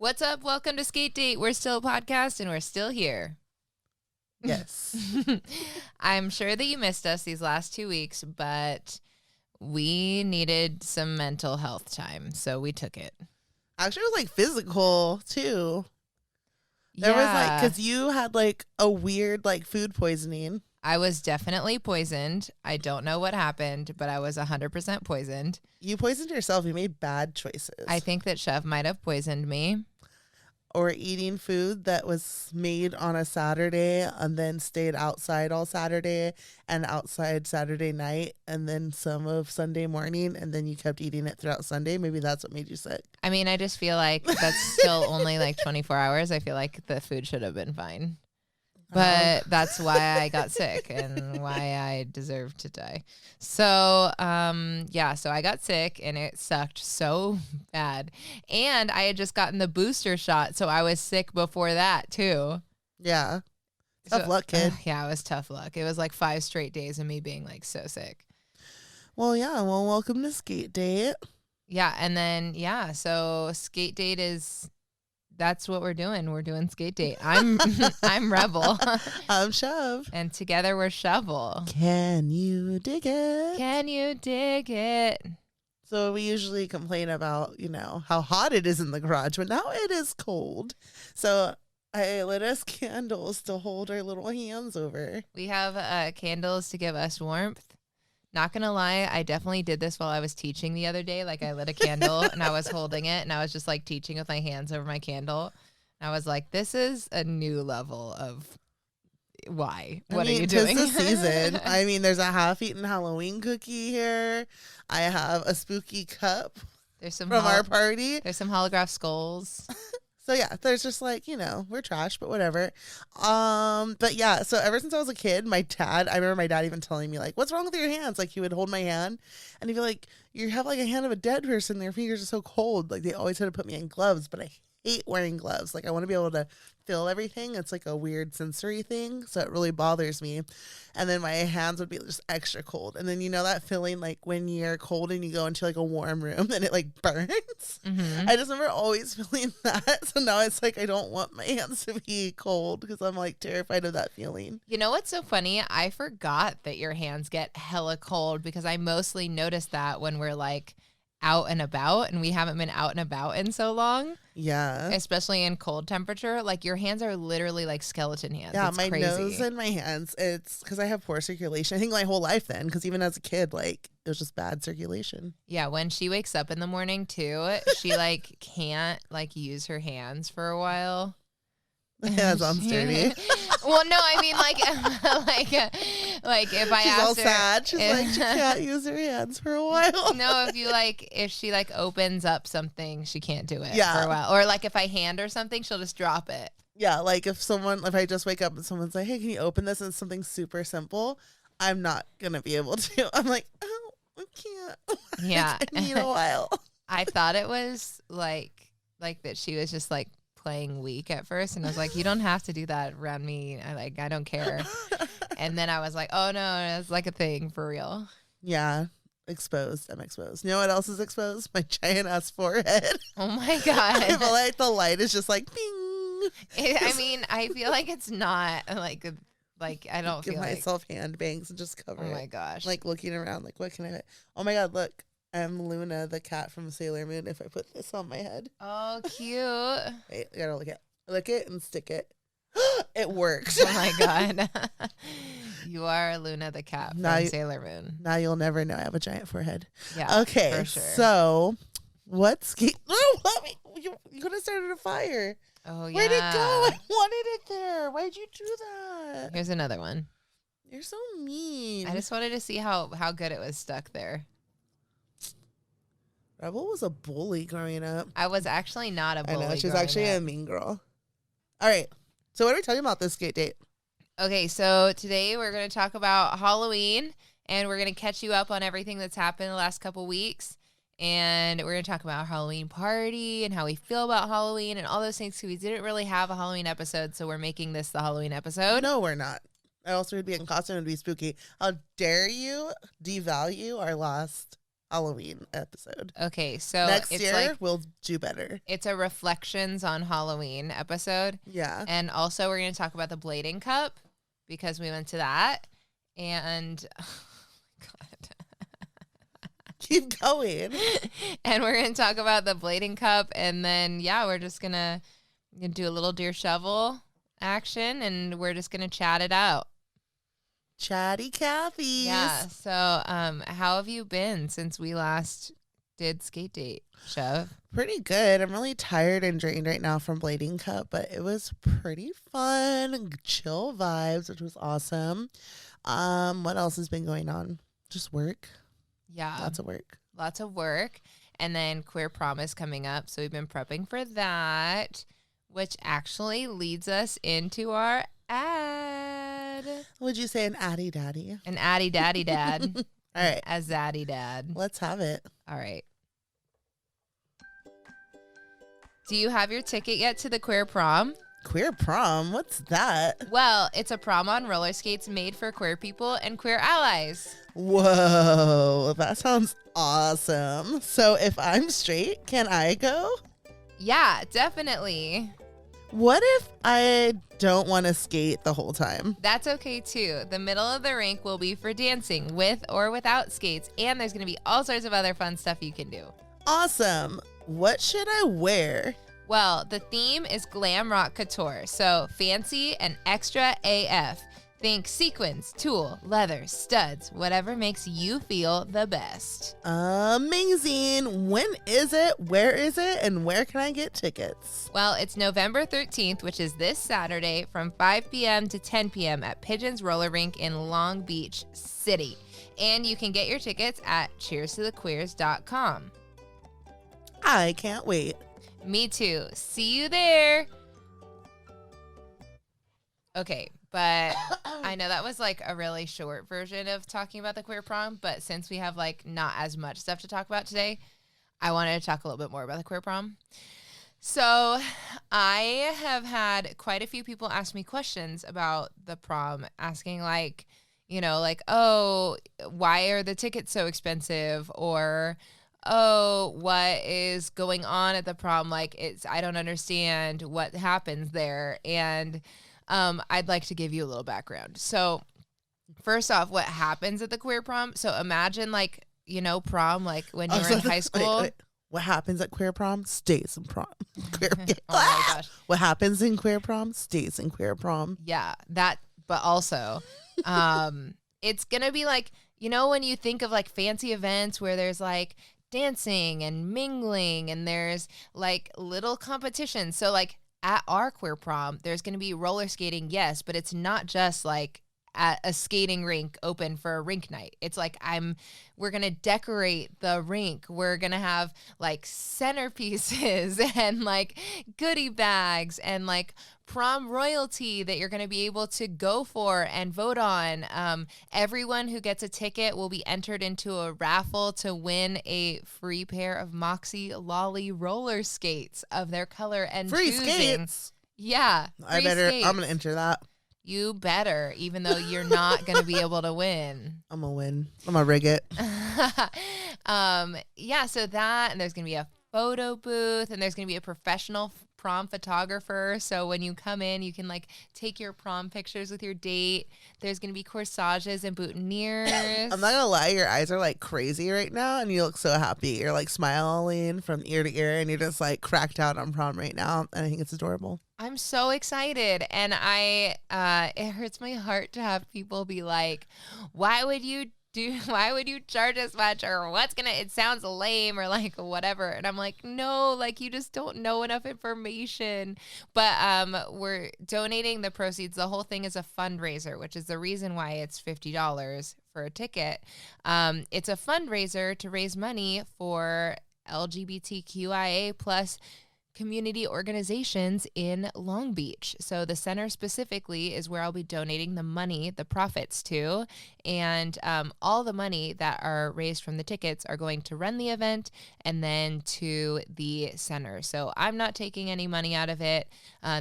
What's up? Welcome to Skate Date. We're still a podcast and we're still here. Yes. I'm sure that you missed us these last 2 weeks, but we needed some mental health time, so we took it. Actually, it was like physical too. There was like, because you had like a weird like food poisoning. I was definitely poisoned. I don't know what happened, but I was 100% poisoned. You poisoned yourself. You made bad choices. I think that Chef might have poisoned me. Or eating food that was made on a Saturday and then stayed outside all Saturday and outside Saturday night and then some of Sunday morning, and then you kept eating it throughout Sunday. Maybe that's what made you sick. I mean, I just feel like that's still only like 24 hours. I feel like the food should have been fine. But that's why I got sick and why I deserve to die. So, so I got sick and it sucked so bad. And I had just gotten the booster shot, so I was sick before that too. Yeah. Tough luck, kid. Yeah, it was tough luck. It was like 5 straight days of me being like so sick. Well, yeah. Well, welcome to Skate Date. Yeah, and then, so Skate Date is... That's what we're doing. We're doing Skate Date. I'm Rebel. I'm Shove. And together we're Shovel. Can you dig it? Can you dig it? So we usually complain about, how hot it is in the garage, but now it is cold. So I lit us candles to hold our little hands over. We have candles to give us warmth. Not going to lie, I definitely did this while I was teaching the other day. Like I lit a candle and I was holding it and I was just like teaching with my hands over my candle. And I was like, this is a new level of why? What are you doing? Tis the season. I mean, there's a half-eaten Halloween cookie here. I have a spooky cup from our party. There's some holograph skulls. So yeah, there's just like, we're trash, but whatever. But yeah, so ever since I was a kid, I remember my dad even telling me like, what's wrong with your hands? Like he would hold my hand and he'd be like, you have like a hand of a dead person. Their fingers are so cold. Like they always had to put me in gloves, but I hate wearing gloves. Like I want to be able to feel everything. It's like a weird sensory thing. So it really bothers me. And then my hands would be just extra cold. And then that feeling like when you're cold and you go into like a warm room and it like burns. Mm-hmm. I just remember always feeling that. So now it's like I don't want my hands to be cold because I'm like terrified of that feeling. You know what's so funny? I forgot that your hands get hella cold because I mostly notice that when we're like out and about, and we haven't been out and about in so long. Yeah. Especially in cold temperature. Like your hands are literally like skeleton hands. Yeah, it's my crazy. nose and my hands. It's because I have poor circulation. I think my whole life then, because even as a kid, like it was just bad circulation. Yeah, when she wakes up in the morning too, she like can't like use her hands for a while. Yeah, it sounds dirty. Well, no, I mean like if I She's asked all her, sad. She's like she can't use her hands for a while. No, if she like opens up something, she can't do it for a while. Or like if I hand her something, she'll just drop it. Yeah, like if I just wake up and someone's like, "Hey, can you open this?" and it's something super simple, I'm not gonna be able to. I'm like, oh, I can't. Yeah, I need a while. I thought it was like that she was just like playing weak at first, and I was like, you don't have to do that around me. I don't care. And then I was like, oh no, it's like a thing for real. Yeah, exposed. I'm exposed. You know what else is exposed? My giant ass forehead. Oh my god! I feel like the light is just like bing. I mean, I feel like it's not like I don't give feel myself hand bangs and just cover it. Oh my gosh! Like looking around, like what can I? Oh my god! Look, I'm Luna, the cat from Sailor Moon. If I put this on my head. Oh, cute. Wait, I gotta look it and stick it. It works. Oh my god! You are Luna, the cat from Sailor Moon. Now you'll never know I have a giant forehead. Yeah. Okay. For sure. So, what's you could have started a fire. Oh yeah. Where'd it go? I wanted it there. Why'd you do that? Here's another one. You're so mean. I just wanted to see how good it was stuck there. Rebel was a bully growing up. I was actually not a bully. I know, she's actually a mean girl. All right. So what are we talking about this Skate Date? Okay, so today we're going to talk about Halloween, and we're going to catch you up on everything that's happened the last couple weeks. And we're going to talk about our Halloween party and how we feel about Halloween and all those things. Because we didn't really have a Halloween episode, so we're making this the Halloween episode. No, we're not. I also would be in costume and be spooky. How dare you devalue our last Halloween episode. Okay, so Next it's year, like we'll do better. it's a reflections on Halloween episode. Yeah. And also we're going to talk about the blading cup because we went to that. And oh my God. Keep going. And we're going to talk about the blading cup. And then, yeah, we're just going to do a little deer shovel action. And we're just going to chat it out. Chatty Cathy's. Yeah. So how have you been since we last did Skate Date, Chev? Pretty good. I'm really tired and drained right now from Blading Cup, but it was pretty fun. Chill vibes, which was awesome. What else has been going on? Just work. Yeah. Lots of work. Lots of work. And then Queer Prom is coming up. So we've been prepping for that, which actually leads us into our ad. Would you say an addy daddy? An addy daddy dad. All right. A zaddy dad. Let's have it. All right. Do you have your ticket yet to the Queer Prom? Queer Prom? What's that? Well, it's a prom on roller skates made for queer people and queer allies. Whoa, that sounds awesome. So if I'm straight, can I go? Yeah, definitely. What if I don't want to skate the whole time? That's okay too. The middle of the rink will be for dancing with or without skates, and there's going to be all sorts of other fun stuff you can do. Awesome. What should I wear? Well, the theme is glam rock couture, so fancy and extra AF. Think sequins, tulle, leather, studs, whatever makes you feel the best. Amazing. When is it? Where is it? And where can I get tickets? Well, it's November 13th, which is this Saturday from 5 p.m. to 10 p.m. at Pigeons Roller Rink in Long Beach City. And you can get your tickets at cheerstothequeers.com. I can't wait. Me too. See you there. Okay, but I know that was like a really short version of talking about the Queer Prom, but since we have like not as much stuff to talk about today, I wanted to talk a little bit more about the Queer Prom. So I have had quite a few people ask me questions about the prom, asking like, you know, like, oh, why are the tickets so expensive? Or, oh, what is going on at the prom? Like, I don't understand what happens there. And I'd like to give you a little background. So first off, what happens at the Queer Prom? So imagine like, you know, prom, like when you were in high school. Wait. What happens at Queer Prom stays in prom. Queer Oh my gosh. What happens in Queer Prom stays in Queer Prom. Yeah, that, but also, it's going to be like, you know, when you think of like fancy events where there's like dancing and mingling and there's like little competitions. So like at our Queer Prom, there's going to be roller skating, yes, but it's not just like at a skating rink open for a rink night. It's like we're going to decorate the rink. We're going to have like centerpieces and like goodie bags and like prom royalty that you're going to be able to go for and vote on. Everyone who gets a ticket will be entered into a raffle to win a free pair of Moxie Lolly roller skates of their color and Free choosing. skates. Yeah. I'm going to enter that. You better, even though you're not going to be able to win. I'm going to win. I'm going to rig it. Yeah, so that, and there's going to be a photo booth, and there's going to be a professional prom photographer. So when you come in, you can like take your prom pictures with your date. There's going to be corsages and boutonnieres. I'm not going to lie. Your eyes are like crazy right now, and you look so happy. You're like smiling from ear to ear, and you're just like cracked out on prom right now. And I think it's adorable. I'm so excited, and it hurts my heart to have people be like, why would you charge us much, or it sounds lame, or like whatever. And I'm like, no, like you just don't know enough information. But we're donating the proceeds. The whole thing is a fundraiser, which is the reason why it's $50 for a ticket. It's a fundraiser to raise money for LGBTQIA plus community organizations in Long Beach. So the center specifically is where I'll be donating the money, the profits to, and all the money that are raised from the tickets are going to run the event and then to the center. So I'm not taking any money out of it.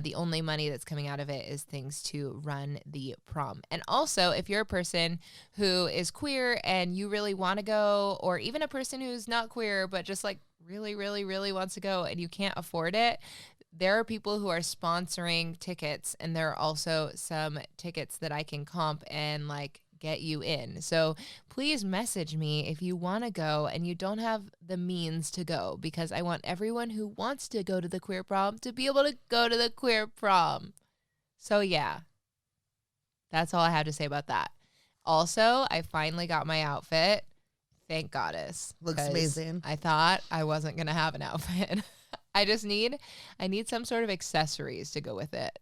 The only money that's coming out of it is things to run the prom. And also, if you're a person who is queer and you really want to go, or even a person who's not queer but just like really, really, really wants to go and you can't afford it, there are people who are sponsoring tickets, and there are also some tickets that I can comp and like get you in. So please message me if you want to go and you don't have the means to go, because I want everyone who wants to go to the queer prom to be able to go to the queer prom. So yeah, that's all I have to say about that. Also, I finally got my outfit. Thank goddess. Looks amazing. I thought I wasn't going to have an outfit. I need some sort of accessories to go with it.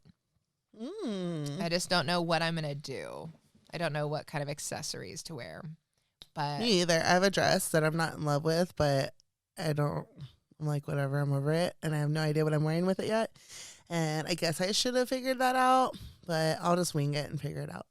I just don't know what I'm going to do. I don't know what kind of accessories to wear. But me either. I have a dress that I'm not in love with, but I'm like, whatever, I'm over it. And I have no idea what I'm wearing with it yet. And I guess I should have figured that out, but I'll just wing it and figure it out.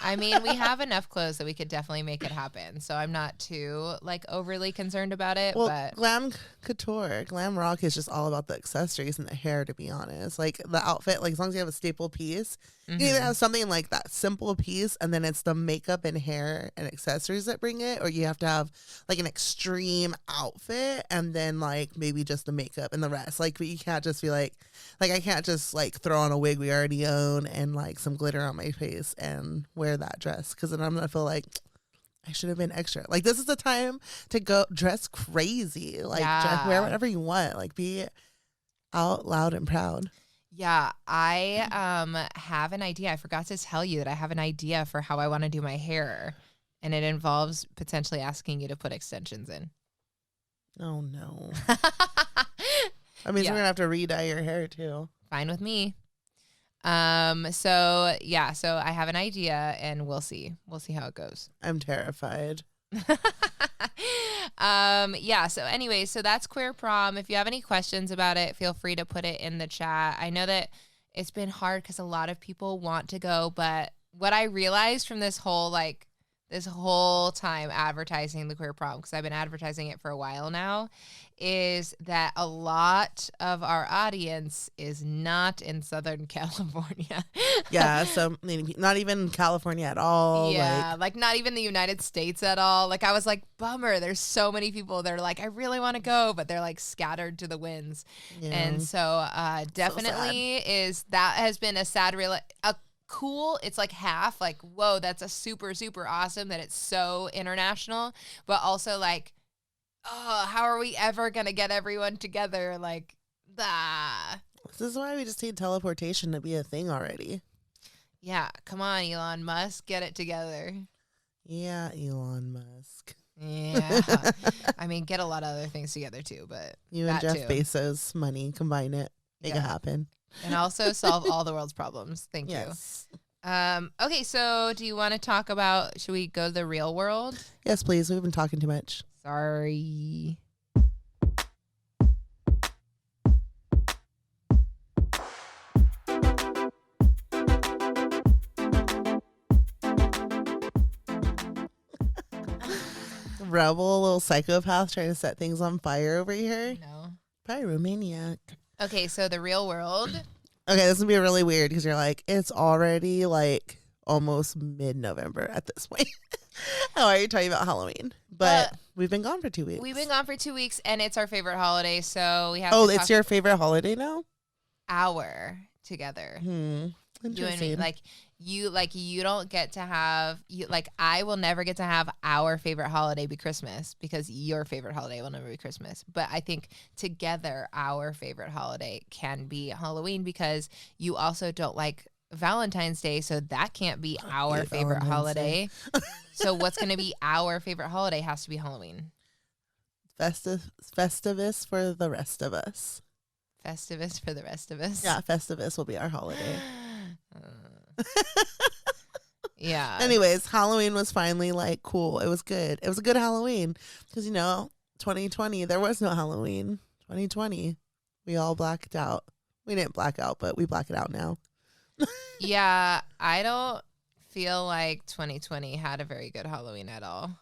I mean, we have enough clothes that we could definitely make it happen. So I'm not too like overly concerned about it. Well, but glam couture, glam rock is just all about the accessories and the hair, to be honest. Like the outfit, like as long as you have a staple piece, you either have something like that simple piece and then it's the makeup and hair and accessories that bring it, or you have to have like an extreme outfit and then like maybe just the makeup and the rest. Like, but you can't just be like I can't just like throw on a wig we already own and like some glitter on my face and wear that dress, because then I'm gonna feel like I should have been extra. Like, this is the time to go dress crazy. Like, dress, wear whatever you want. Like, be out loud and proud. Yeah, I have an idea. I forgot to tell you that I have an idea for how I want to do my hair, and it involves potentially asking you to put extensions in. Oh no. I mean, we're gonna have to re-dye your hair too. Fine with me. So I have an idea, and we'll see how it goes. I'm terrified. So anyway, so that's Queer Prom. If you have any questions about it, feel free to put it in the chat. I know that it's been hard because a lot of people want to go, but what I realized from this whole time advertising the Queer Prom, because I've been advertising it for a while now, is that a lot of our audience is not in Southern California. Yeah, so not even California at all. Yeah, like not even the United States at all. Like, I was like, bummer. There's so many people that are like, I really want to go, but they're like scattered to the winds. Yeah. And so definitely that has been a sad cool. It's like half like, whoa, that's a super, super awesome that it's so international, but also like, oh, how are we ever going to get everyone together? Like, This is why we just need teleportation to be a thing already. Yeah. Come on, Elon Musk, get it together. Yeah, Elon Musk. Yeah. I mean, get a lot of other things together too, but you and Jeff Bezos money, combine it, make it happen. And also solve all the world's problems. Thank you. Okay, so do you want to talk about, should we go to the real world? Yes, please. We've been talking too much. Sorry. Rebel, little psychopath trying to set things on fire over here. No. Pyromaniac. Okay, so the real world. Okay, this will be really weird because you're like, it's already like almost mid-November at this point. How are you talking about Halloween? But we've been gone for 2 weeks. We've been gone for 2 weeks, and it's our favorite holiday, so we have it's your favorite holiday now? Our together. Interesting. You and me. You don't get to have, I will never get to have our favorite holiday be Christmas, because your favorite holiday will never be Christmas. But I think together our favorite holiday can be Halloween, because you also don't like Valentine's Day, so that can't be our favorite holiday. So what's going to be our favorite holiday has to be Halloween. Festivus for the rest of us. Festivus for the rest of us. Yeah, Festivus will be our holiday. Yeah. Anyways, Halloween was finally like cool. It was good. It was a good Halloween because 2020 there was no Halloween. 2020 We all blacked out. We didn't black out, but we black it out now. Yeah, I don't feel like 2020 had a very good Halloween at all.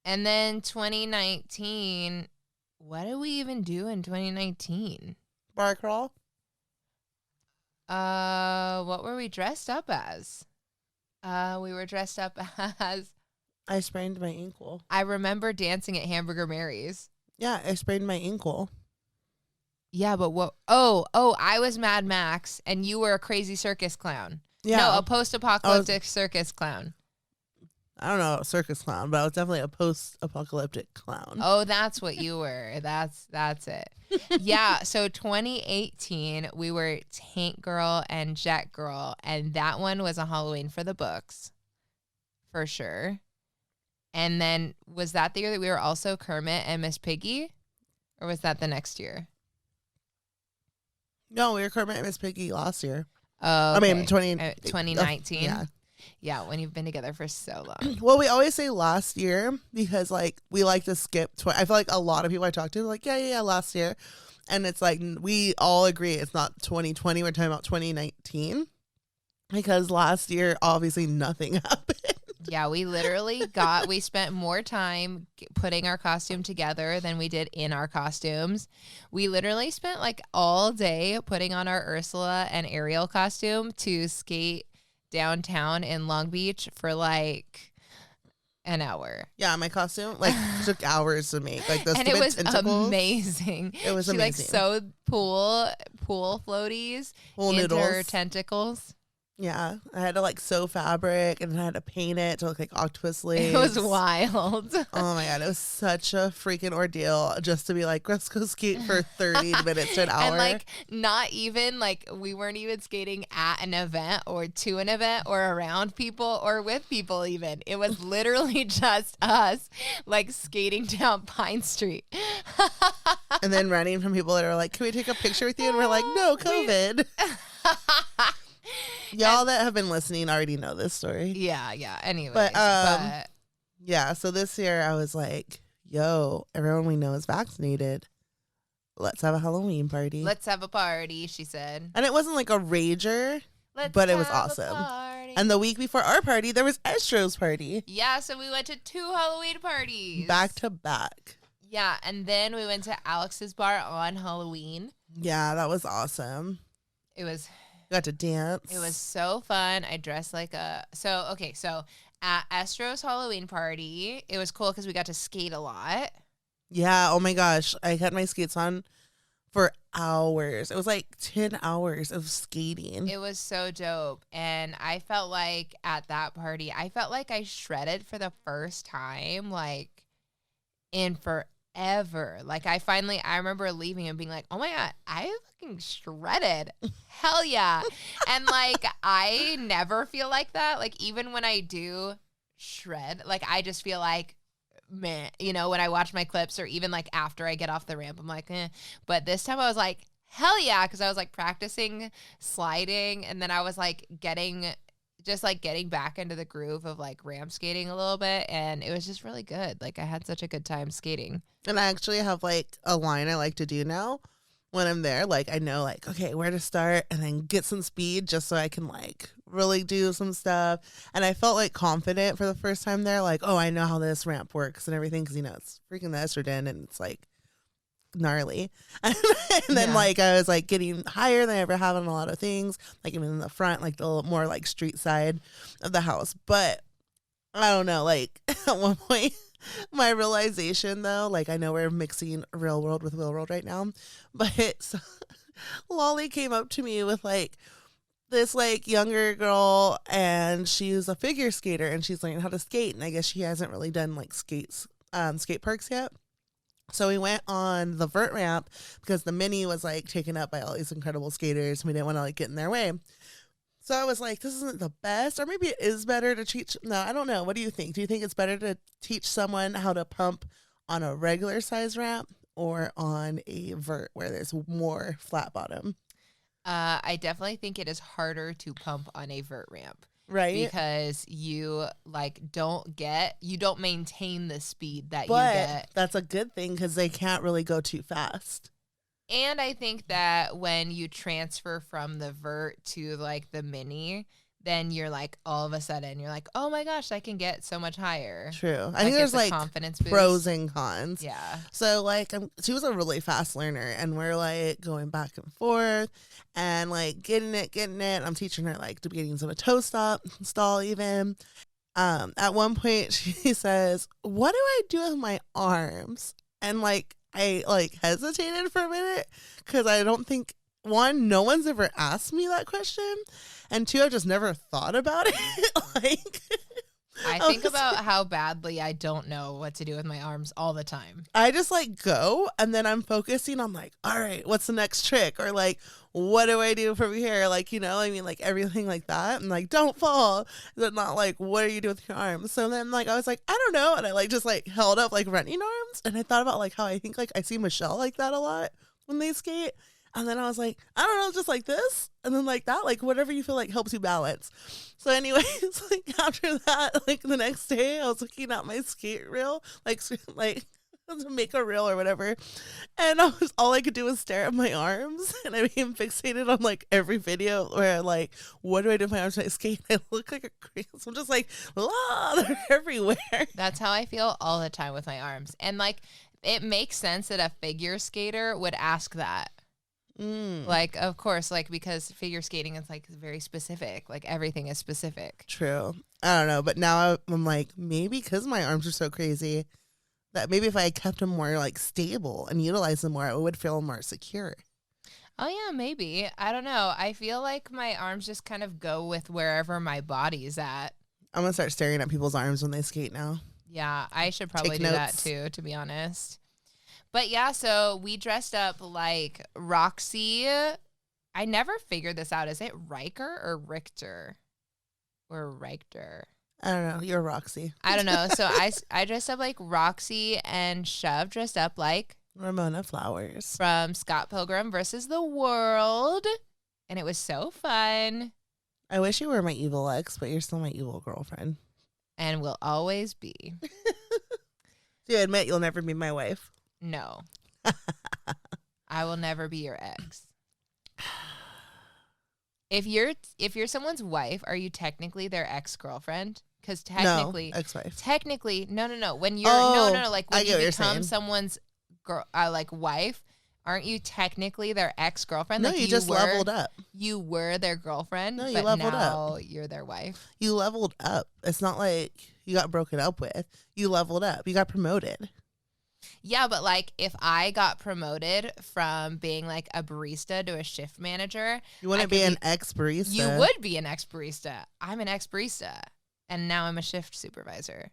And then 2019, what did we even do in 2019? Bar crawl? What were we dressed up as? We were dressed up as... I sprained my ankle. I remember dancing at Hamburger Mary's. Yeah, I sprained my ankle. Yeah, but what? Oh, I was Mad Max, and you were a crazy circus clown. Yeah. No, a post-apocalyptic circus clown. I don't know, a circus clown, but I was definitely a post-apocalyptic clown. Oh, that's what you were. That's it. Yeah, so 2018, we were Tank Girl and Jet Girl, and that one was a Halloween for the books, for sure. And then, was that the year that we were also Kermit and Miss Piggy? Or was that the next year? No, we were Kermit and Miss Piggy last year. Oh, okay. I mean, 2019? Yeah. Yeah, when you've been together for so long. Well, we always say last year because, like, we like to skip. I feel like a lot of people I talk to are like, yeah, last year. And it's like, we all agree it's not 2020. We're talking about 2019 because last year, obviously, nothing happened. Yeah, we literally we spent more time putting our costume together than we did in our costumes. We literally spent like all day putting on our Ursula and Ariel costume to skate downtown in Long Beach for like an hour. Yeah, my costume like took hours to make. Like those, and it was tentacles. amazing. It was she amazing. Like sewed pool floaties into noodles. her tentacles. Yeah, I had to like sew fabric and I had to paint it to look like octopus legs. It was wild. Oh my God, it was such a freaking ordeal just to be like, let's go skate for 30 minutes to an hour. And like, not even like, we weren't even skating at an event or to an event or around people or with people even. It was literally just us like skating down Pine Street. And then running from people that are like, can we take a picture with you? And we're like, no, COVID. Y'all that have been listening already know this story. Yeah. Anyways, but yeah. So this year I was like, yo, everyone we know is vaccinated. Let's have a Halloween party. Let's have a party, she said. And it wasn't like a rager, but it was awesome. And the week before our party, there was Estro's party. Yeah, so we went to 2 Halloween parties. Back to back. Yeah, and then we went to Alex's bar on Halloween. Yeah, that was awesome. It was... Got to dance. It was so fun. I dressed like a... So at Estro's Halloween party, it was cool because we got to skate a lot. Yeah, oh my gosh. I had my skates on for hours. It was like 10 hours of skating. It was so dope. And I felt like at that party, I felt like I shredded for the first time, like, in forever. Like, I remember leaving and being like, oh my God, I fucking shredded. Hell yeah. And, like, I never feel like that. Like, even when I do shred, like, I just feel like, man, you know, when I watch my clips or even like after I get off the ramp, I'm like, eh. But this time I was like, hell yeah, because I was like practicing sliding, and then I was like getting back into the groove of like ramp skating a little bit, and it was just really good. Like, I had such a good time skating. And I actually have like a line I like to do now when I'm there. Like, I know like, okay, where to start and then get some speed just so I can like really do some stuff. And I felt like confident for the first time there. Like, oh, I know how this ramp works and everything. Cause you know, it's freaking the estrogen and it's like gnarly. And then like, I was like getting higher than I ever have on a lot of things. Like even in the front, like the little more like street side of the house. But I don't know, like at one point, my realization though, like I know we're mixing real world with real world right now, but so, Lolly came up to me with like this like younger girl, and she's a figure skater and she's learning how to skate, and I guess she hasn't really done like skate parks yet. So we went on the vert ramp because the mini was like taken up by all these incredible skaters and we didn't want to like get in their way. So I was like, this isn't the best, or maybe it is better to teach. No, I don't know. What do you think? Do you think it's better to teach someone how to pump on a regular size ramp or on a vert where there's more flat bottom? I definitely think it is harder to pump on a vert ramp. Right. Because you like don't maintain the speed that you but get. That's a good thing because they can't really go too fast. And I think that when you transfer from the vert to like the mini, then you're like, all of a sudden, you're like, oh my gosh, I can get so much higher. True. I think there's it's a like confidence boost. pros and cons. Yeah. So like she was a really fast learner, and we're like going back and forth and like getting it. I'm teaching her like the beginnings of a toe stall even. At one point she says, what do I do with my arms? And like I like hesitated for a minute because I don't think, one, no one's ever asked me that question, and two, I've just never thought about it. Like, I think about how badly I don't know what to do with my arms all the time. I just like go, and then I'm focusing on like, all right, what's the next trick? Or like, what do I do from here? Like, you know, I mean, like everything like that. And like, don't fall. But not like, what are you doing with your arms? So then like, I was like, I don't know. And I like just like held up like running arms. And I thought about like how I think like I see Michelle like that a lot when they skate. And then I was like, I don't know, just like this. And then like that, like whatever you feel like helps you balance. So anyways, like after that, like the next day I was looking at my skate reel, like to make a reel or whatever. And all I could do was stare at my arms. And I became fixated on like every video where like, what do I do with my arms when I skate? I look like a crazy. So I'm just like, they're everywhere. That's how I feel all the time with my arms. And like, it makes sense that a figure skater would ask that. Like, of course, like, because figure skating is like very specific, like everything is specific. True. I don't know, but now I'm like, maybe because my arms are so crazy that maybe if I kept them more like stable and utilized them more, I would feel more secure. Oh yeah, maybe. I don't know. I feel like my arms just kind of go with wherever my body's at. I'm gonna start staring at people's arms when they skate now. Yeah, I should probably do that too, to be honest. But yeah, so we dressed up like Roxy. I never figured this out. Is it Riker or Richter? Or Richter? I don't know. You're Roxy. I don't know. So I dressed up like Roxy, and Shove dressed up like Ramona Flowers from Scott Pilgrim versus the World. And it was so fun. I wish you were my evil ex, but you're still my evil girlfriend. And will always be. Do you admit you'll never be my wife? No. I will never be your ex. If you're someone's wife, are you technically their ex-girlfriend? Because technically, no, ex-wife. Technically, no. When you're no, like when you become someone's girl, like wife, aren't you technically their ex-girlfriend? No, like you just leveled up. You were their girlfriend. No, you but leveled now up. You're their wife. You leveled up. It's not like you got broken up with. You leveled up. You got promoted. Yeah, but like if I got promoted from being like a barista to a shift manager, you wouldn't be an ex-barista. You would be an ex-barista. I'm an ex-barista, and now I'm a shift supervisor.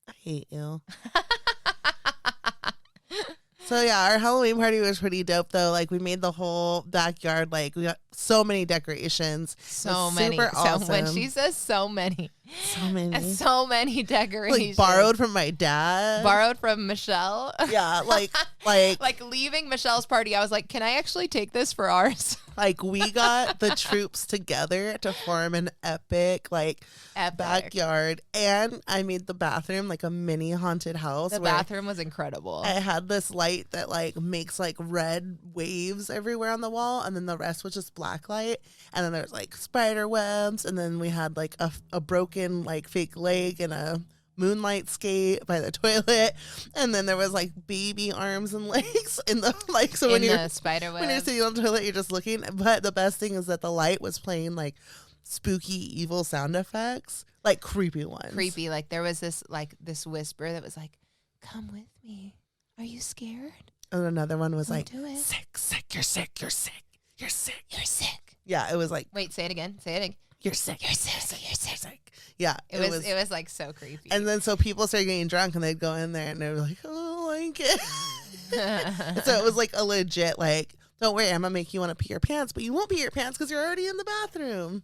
I hate you. So yeah, our Halloween party was pretty dope though. Like we made the whole backyard, like we got so many decorations. So many. Super awesome. So when she says so many decorations. Like borrowed from my dad. Borrowed from Michelle. Yeah, like like leaving Michelle's party, I was like, can I actually take this for ours? Like we got the troops together to form an epic backyard, and I made the bathroom like a mini haunted house. The bathroom was incredible. I had this light that like makes like red waves everywhere on the wall, and then the rest was just black light, and then there's like spider webs, and then we had like a broken like fake leg and a moonlight skate by the toilet, and then there was like baby arms and legs in the like so when you're spider web. When you're sitting on the toilet, you're just looking. But the best thing is that the light was playing like spooky evil sound effects, like creepy ones. Creepy, like there was this whisper that was like, come with me, are you scared? And another one was like, do it. Sick, you're sick. Yeah, it was like, wait, say it again. You're sick. Yeah, it was like so creepy. And then so people started getting drunk, and they'd go in there, and they were like, "Oh, I like it." So it was like a legit like, don't worry, I'm gonna make you want to pee your pants, but you won't pee your pants because you're already in the bathroom.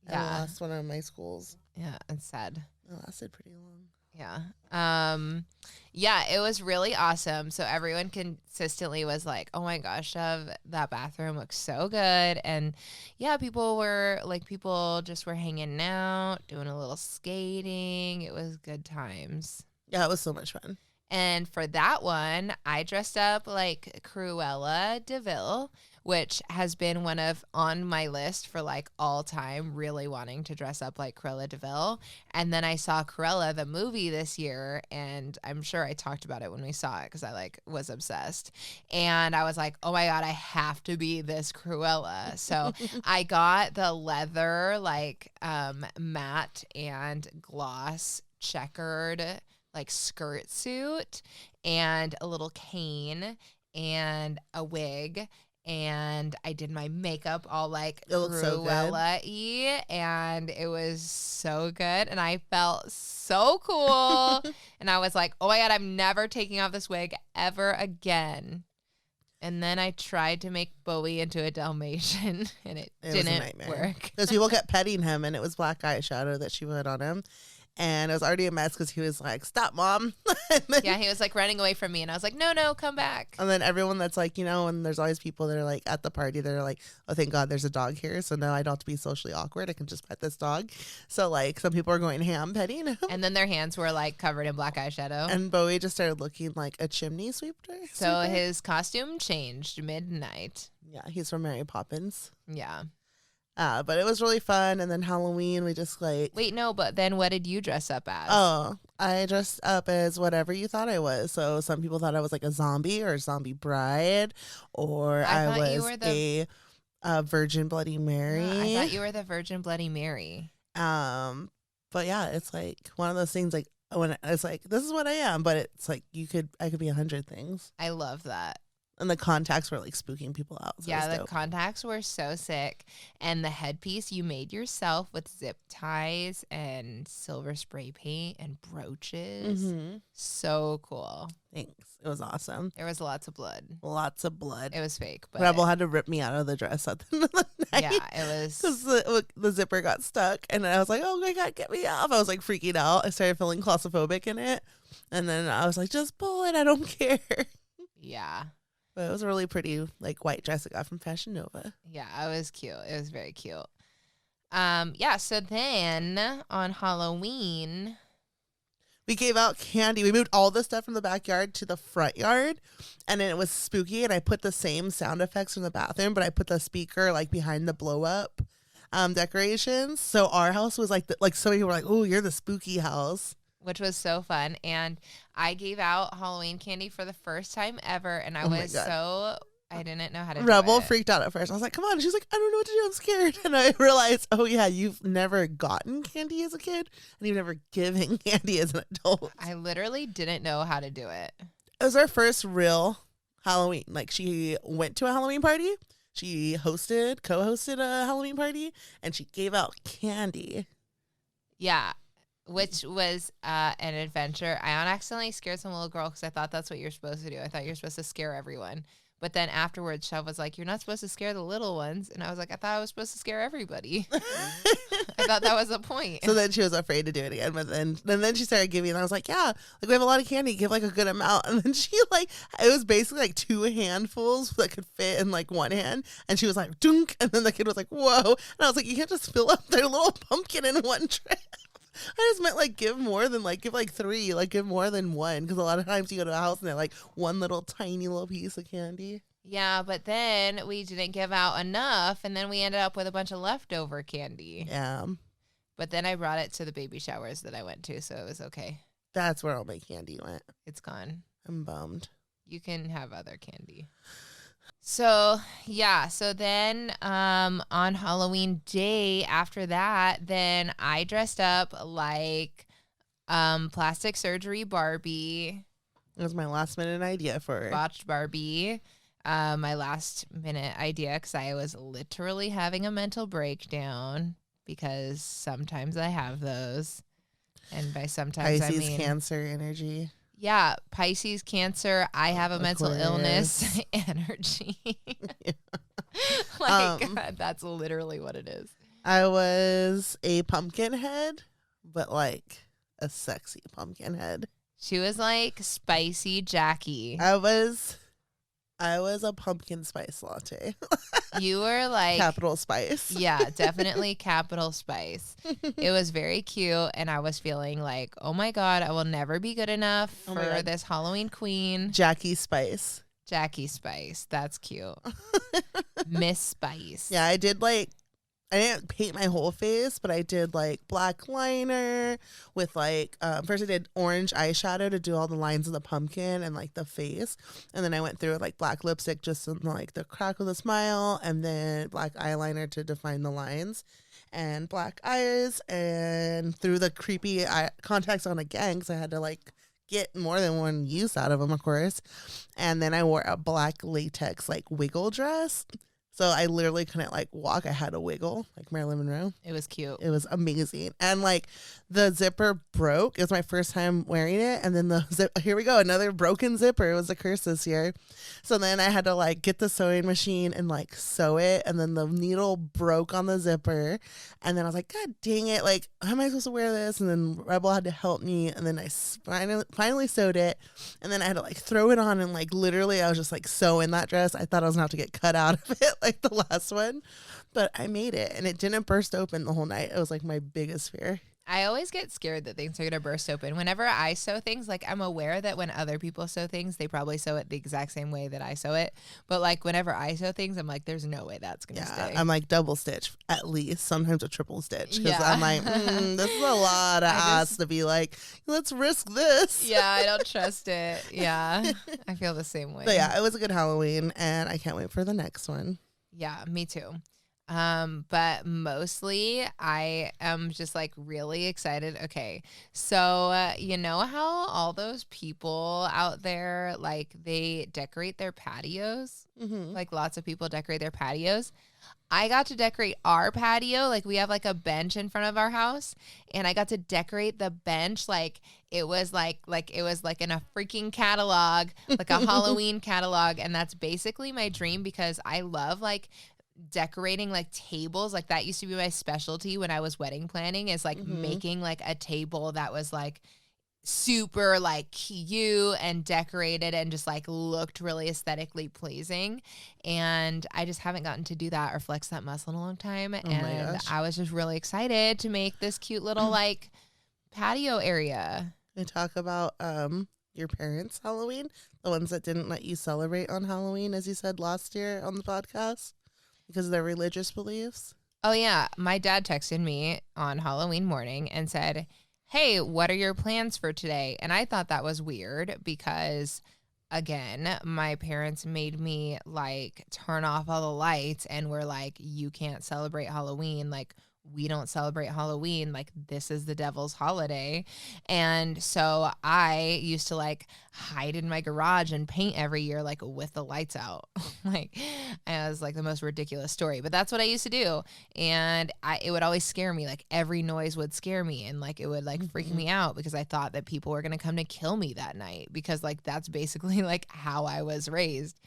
Yeah, I lost one of my schools. Yeah, it's sad. It lasted pretty long. Yeah. Yeah, it was really awesome. So everyone consistently was like, oh my gosh, Shove, that bathroom looks so good. And yeah, people just were hanging out, doing a little skating. It was good times. Yeah, it was so much fun. And for that one, I dressed up like Cruella DeVille, which has been one of on my list for like all time, really wanting to dress up like Cruella DeVille. And then I saw Cruella, the movie this year, and I'm sure I talked about it when we saw it because I like was obsessed. And I was like, oh my God, I have to be this Cruella. So I got the leather, like matte and gloss checkered like skirt suit and a little cane and a wig, and I did my makeup all like Cruella-y, and it was so good, and I felt so cool. And I was like, oh my God, I'm never taking off this wig ever again. And then I tried to make Bowie into a Dalmatian, and it didn't work. Because people kept petting him, and it was black eyeshadow that she put on him. And it was already a mess because he was like, stop, Mom. Yeah, he was like running away from me. And I was like, no, come back. And then everyone that's like, and there's always people that are like at the party that are like, oh, thank God there's a dog here. So now I don't have to be socially awkward. I can just pet this dog. So like some people are going ham petting him. And then their hands were like covered in black eyeshadow. And Bowie just started looking like a chimney sweeper. So his costume changed midnight. Yeah, he's from Mary Poppins. Yeah. But it was really fun. And then Halloween, we just like... Wait, no, but then what did you dress up as? Oh, I dressed up as whatever you thought I was. So some people thought I was like a zombie or a zombie bride, or I was a Virgin Bloody Mary. I thought you were the Virgin Bloody Mary. But yeah, it's like one of those things like when it's like, this is what I am, but it's like I could be 100 things. I love that. And the contacts were like spooking people out. So yeah, the contacts were so sick. And the headpiece you made yourself with zip ties and silver spray paint and brooches. Mm-hmm. So cool. Thanks. It was awesome. There was lots of blood. Lots of blood. It was fake. But Rebel had to rip me out of the dress at the end of the night. Yeah, it was. Because the zipper got stuck. And I was like, oh my God, get me off. I was like freaking out. I started feeling claustrophobic in it. And then I was like, just pull it. I don't care. Yeah. But it was a really pretty, like, white dress I got from Fashion Nova. Yeah, it was cute. It was very cute. Yeah, so then on Halloween... we gave out candy. We moved all the stuff from the backyard to the front yard. And then it was spooky. And I put the same sound effects from the bathroom, but I put the speaker, like, behind the blow-up decorations. So our house was, like, so many people were like, oh, you're the spooky house. Which was so fun. And I gave out Halloween candy for the first time ever. And I was I didn't know how to do it. Rebel freaked out at first. I was like, come on. She's like, I don't know what to do. I'm scared. And I realized, oh, yeah, you've never gotten candy as a kid. And you've never given candy as an adult. I literally didn't know how to do it. It was our first real Halloween. Like, she went to a Halloween party. She co-hosted a Halloween party. And she gave out candy. Yeah. Which was an adventure. I accidentally scared some little girl because I thought that's what you're supposed to do. I thought you're supposed to scare everyone. But then afterwards, Chev was like, you're not supposed to scare the little ones. And I was like, I thought I was supposed to scare everybody. I thought that was the point. So then she was afraid to do it again. But then she started giving, and I was like, yeah, like we have a lot of candy. Give like a good amount. And then she it was basically like 2 handfuls that could fit in like one hand. And she was like, dunk. And then the kid was like, whoa. And I was like, you can't just fill up their little pumpkin in one trip. I just meant like give more than like give like 3, like give more than 1, because a lot of times you go to a house and they're like one little tiny little piece of candy. Yeah, but then we didn't give out enough, and then we ended up with a bunch of leftover candy. Yeah. But then I brought it to the baby showers that I went to, so it was okay. That's where all my candy went. It's gone. I'm bummed. You can have other candy. So, yeah. So then on Halloween day after that, then I dressed up like plastic surgery Barbie. It was my last minute idea for her. Botched Barbie. My last minute idea because I was literally having a mental breakdown because sometimes I have those. And by sometimes Pisces, I mean Cancer energy. Yeah, Pisces, Cancer, I have a mental illness energy. That's literally what it is. I was a pumpkin head, but like a sexy pumpkin head. She was like spicy Jackie. I was I was a pumpkin spice latte. You were like Capital Spice. Yeah, definitely capital Spice. It was very cute, and I was feeling like, oh my God, I will never be good enough for this Halloween queen. Jackie Spice. Jackie Spice. That's cute. Miss Spice. Yeah, I didn't paint my whole face, but I did like black liner with like, first I did orange eyeshadow to do all the lines of the pumpkin and like the face. And then I went through with like black lipstick just in like the crack of the smile, and then black eyeliner to define the lines and black eyes, and threw the creepy contacts on again because I had to like get more than one use out of them, of course. And then I wore a black latex like wiggle dress. So I literally couldn't like walk. I had to wiggle like Marilyn Monroe. It was cute. It was amazing. And like the zipper broke. It was my first time wearing it. And then here we go. Another broken zipper. It was a curse this year. So then I had to like get the sewing machine and like sew it. And then the needle broke on the zipper. And then I was like, God dang it. Like, how am I supposed to wear this? And then Rebel had to help me. And then I finally sewed it. And then I had to like throw it on. And like literally I was just like sewing that dress. I thought I was going to have to get cut out of it like the last one. But I made it. And it didn't burst open the whole night. It was like my biggest fear. I always get scared that things are going to burst open. Whenever I sew things, like I'm aware that when other people sew things, they probably sew it the exact same way that I sew it. But like whenever I sew things, I'm like, there's no way that's going to stay. I'm like double stitch at least, sometimes a triple stitch. Because I'm like, this is a lot of ass to be like, let's risk this. Yeah, I don't trust it. Yeah, I feel the same way. But yeah, it was a good Halloween and I can't wait for the next one. Yeah, me too. But mostly I am just like really excited. Okay. So, you know how all those people out there, like they decorate their patios? Mm-hmm. Like lots of people decorate their patios. I got to decorate our patio. Like we have like a bench in front of our house, and I got to decorate the bench. Like it was like it was like in a freaking catalog, like a Halloween catalog. And that's basically my dream because I love like decorating like tables. Like that used to be my specialty when I was wedding planning, is like making like a table that was like super like cute and decorated and just like looked really aesthetically pleasing. And I just haven't gotten to do that or flex that muscle in a long time. And I was just really excited to make this cute little like patio area. And talk about your parents' Halloween, the ones that didn't let you celebrate on Halloween, as you said last year on the podcast, because of their religious beliefs. Oh yeah, my dad texted me on Halloween morning and said, hey, what are your plans for today? And I thought that was weird because, again, my parents made me like turn off all the lights and were like, you can't celebrate Halloween. Like, we don't celebrate Halloween. Like, this is the devil's holiday. And so I used to like hide in my garage and paint every year, like with the lights out. Like, it was like the most ridiculous story, but that's what I used to do. And it would always scare me. Like every noise would scare me, and like it would like freak me out because I thought that people were going to come to kill me that night, because like that's basically like how I was raised.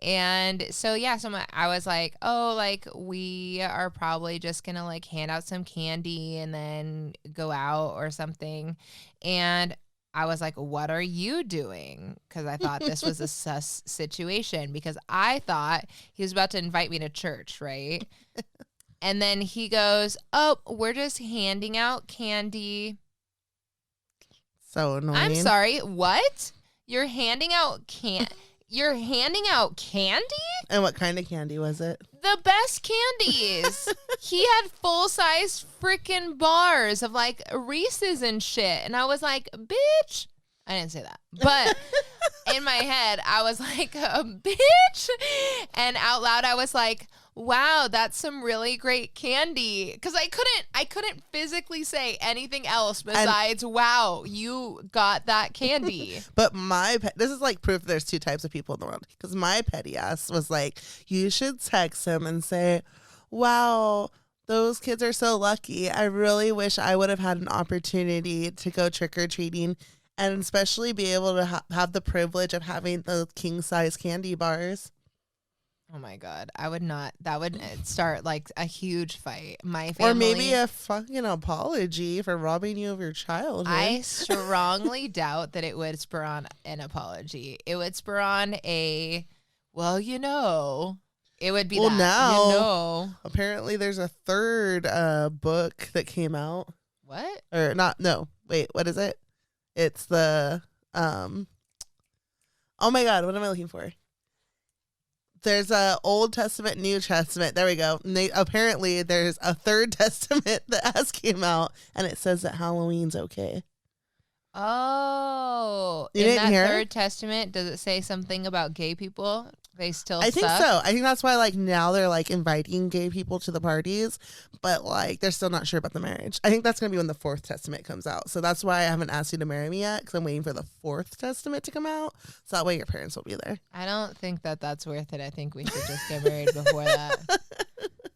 And so, yeah, so I was like, oh, like we are probably just going to like hand out some candy and then go out or something. And I was like, what are you doing? Because I thought this was a sus situation, because I thought he was about to invite me to church, right? And then he goes, oh, we're just handing out candy. So annoying. I'm sorry, what? You're handing out You're handing out candy? And what kind of candy was it? The best candies. He had full-size freaking bars of like Reese's and shit. And I was like, bitch. I didn't say that. But in my head, I was like, bitch. And out loud, I was like, wow, that's some really great candy. Because I couldn't physically say anything else besides, wow, you got that candy. But this is like proof there's two types of people in the world. Because my petty ass was like, you should text him and say, wow, those kids are so lucky. I really wish I would have had an opportunity to go trick-or-treating, and especially be able to have the privilege of having the king-size candy bars. Oh my God. I would not. That would start like a huge fight. My family. Or maybe a fucking apology for robbing you of your childhood. I strongly doubt that it would spur on an apology. It would spur on Well, it would be Well, that. now apparently there's a third book that came out. What? Or not? No, wait. What is it? It's the oh my God, what am I looking for? There's a Old Testament, New Testament. There we go. And apparently there's a third testament that has came out, and it says that Halloween's okay. Oh, You in didn't that hear third it? testament, does it say something about gay people? They still I think suck? so. I think that's why like now they're like inviting gay people to the parties, but like they're still not sure about the marriage. I think that's gonna be when the fourth testament comes out. So that's why I haven't asked you to marry me yet, because I'm waiting for the fourth testament to come out. So that way your parents will be there. I don't think that that's worth it. I think we should just get married before that.